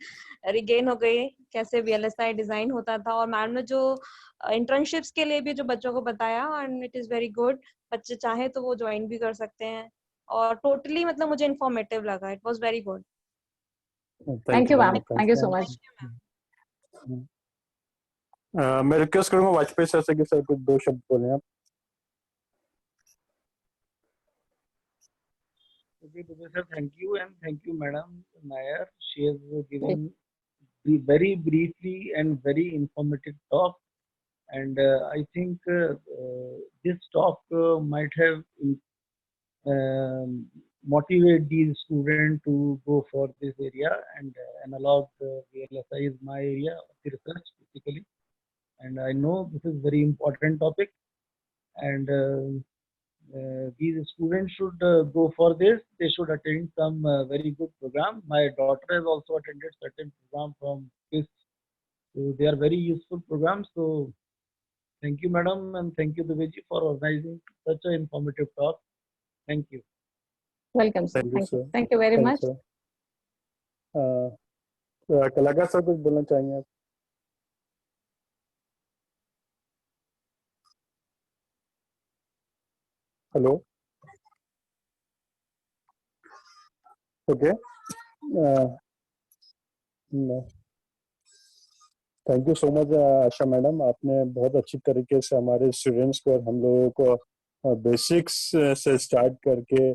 रिगेन हो गई, कैसे VLSI डिजाइन होता था। और मैम ने जो इंटर्नशिप्स के लिए भी जो बच्चों को बताया, and it is very good. बच्चे चाहे तो वो ज्वाइन भी कर सकते हैं, और टोटली मतलब मुझे इंफॉर्मेटिव लगा। It was very good. Thank you ma'am, thank you so much. मैं रिक्वेस्ट करूंगा वाजपेयी सर से कि सर कुछ 2 शब्द बोलें आप। Okay, Professor, thank you, and thank you, Madam Nair. She has given the very briefly and very informative talk, and I think this talk might have motivate these students to go for this area. And analog VLSI is my area of the research basically, and I know this is very important topic, and these students should go for this. They should attend some very good program. My daughter has also attended certain program from this, so they are very useful programs. So thank you, madam, and thank you, Dubeyji, for organizing such an informative talk. Thank you. Welcome sir, thank you very much. कलाकार सर कुछ बोलना चाहेंगे आप? Hello. Okay, thank you so much Asha madam. आपने बहुत अच्छी तरीके से हमारे स्टूडेंट्स को और हम लोगों को बेसिक्स से स्टार्ट करके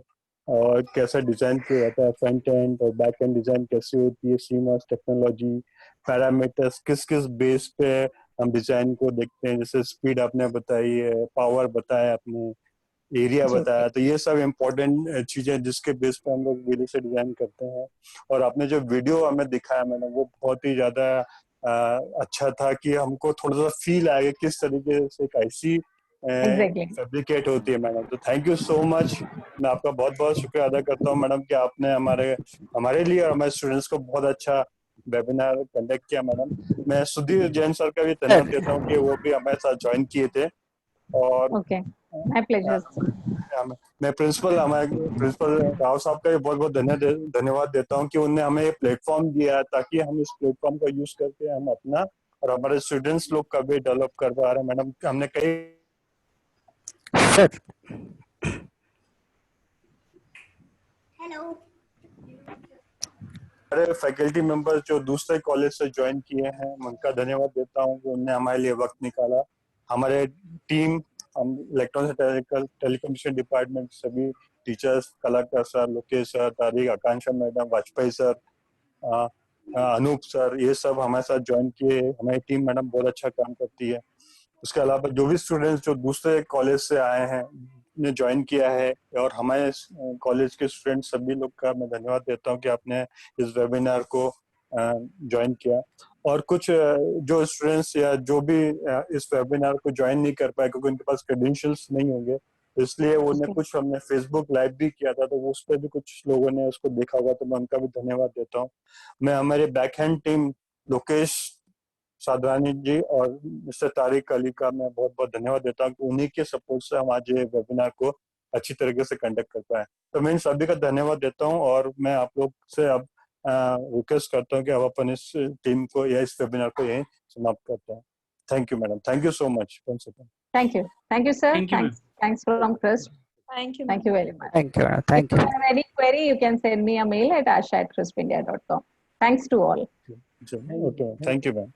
और कैसा डिजाइन किया जाता है, फ्रंट एंड और बैक एंड डिजाइन कैसी होती है, CMOS टेक्नोलॉजी, पैरामीटर्स, किस किस बेस पे हम डिजाइन को देखते हैं, जैसे स्पीड आपने बताई है, पावर बताया आपने, एरिया जी, बताया, तो ये सब इम्पोर्टेंट चीजें जिसके बेस पे हम लोग वीडियो से डिजाइन करते हैं। और आपने जो वीडियो हमें दिखाया मैंने, वो बहुत ही ज्यादा अच्छा था कि हमको थोड़ा सा फील आएगा किस तरीके से एक आईसी एग्जैक्टली। फैब्रिकेट होती है मैडम। तो थैंक यू सो मच, मैं आपका बहुत बहुत शुक्रिया अदा करता हूँ मैडम कि आपने हमारे लिए और हमारे स्टूडेंट्स को बहुत अच्छा वेबिनार कंडक्ट किया मैडम। मैं सुधीर जैन सर का भी धन्यवाद देता हूँ कि वो भी हमारे साथ ज्वाइन किए थे। और ओके, माय प्लेजर। मैं हमारे प्रिंसिपल राव साहब का भी बहुत बहुत धन्यवाद देता हूँ कि उन्होंने हमें ये प्लेटफॉर्म दिया ताकि हम इस प्लेटफॉर्म का यूज करके हम अपना और हमारे स्टूडेंट्स लोग का भी डेवलप कर पा रहे हैं मैडम। हमने कई सर सारे फैकल्टी मेंबर्स जो दूसरे कॉलेज से ज्वाइन किए हैं, मैं उनका धन्यवाद देता हूँ कि उन्होंने हमारे लिए वक्त निकाला। हमारे टीम, हम इलेक्ट्रॉनिक्स टेलीकम्युनिकेशन डिपार्टमेंट सभी teachers, Kalakar sir, Lokesh sir, Tariq, Akanksha madam, Vajpayee sir, Anoop sir, ये सब हमारे साथ ज्वाइन किए। हमारी टीम मैडम बहुत अच्छा काम करती है। उसके अलावा जो भी स्टूडेंट्स जो दूसरे कॉलेज से आए हैं, ने ज्वाइन किया है, और हमारे कॉलेज के स्टूडेंट सभी लोग का मैं धन्यवाद देता हूं कि आपने इस वेबिनार को ज्वाइन किया। और कुछ जो स्टूडेंट्स या जो भी इस वेबिनार को ज्वाइन नहीं कर पाए क्योंकि उनके पास क्रेडेंशियल्स नहीं होंगे, इसलिए उन्हें कुछ हमने फेसबुक लाइव भी किया था, तो उस पर भी कुछ लोगों ने उसको देखा होगा, तो मैं उनका भी धन्यवाद देता हूँ। मैं हमारे बैकहैंड टीम लोकेश साधवानी जी और मिस्टर तारिक अली का मैं बहुत बहुत धन्यवाद देता हूँ कि उन्हीं के सपोर्ट से हम आज ये वेबिनार को अच्छी तरीके से कंडक्ट कर पाए। तो मैं इन सभी का धन्यवाद देता हूँ और मैं आप लोग से अब रिक्वेस्ट करता हूँ कि अब अपन इस टीम को या इस वेबिनार को यहीं समाप्त करते हैं। Thank you madam, thank you so much. Thank you sir. Thank you, ma'am. Thanks from Crest. Thank you. Thank you very much. Thank you If thank you you have any query, you can send me a mail at asha@cristindia.com. Thanks to all. Okay, thank you ma'am.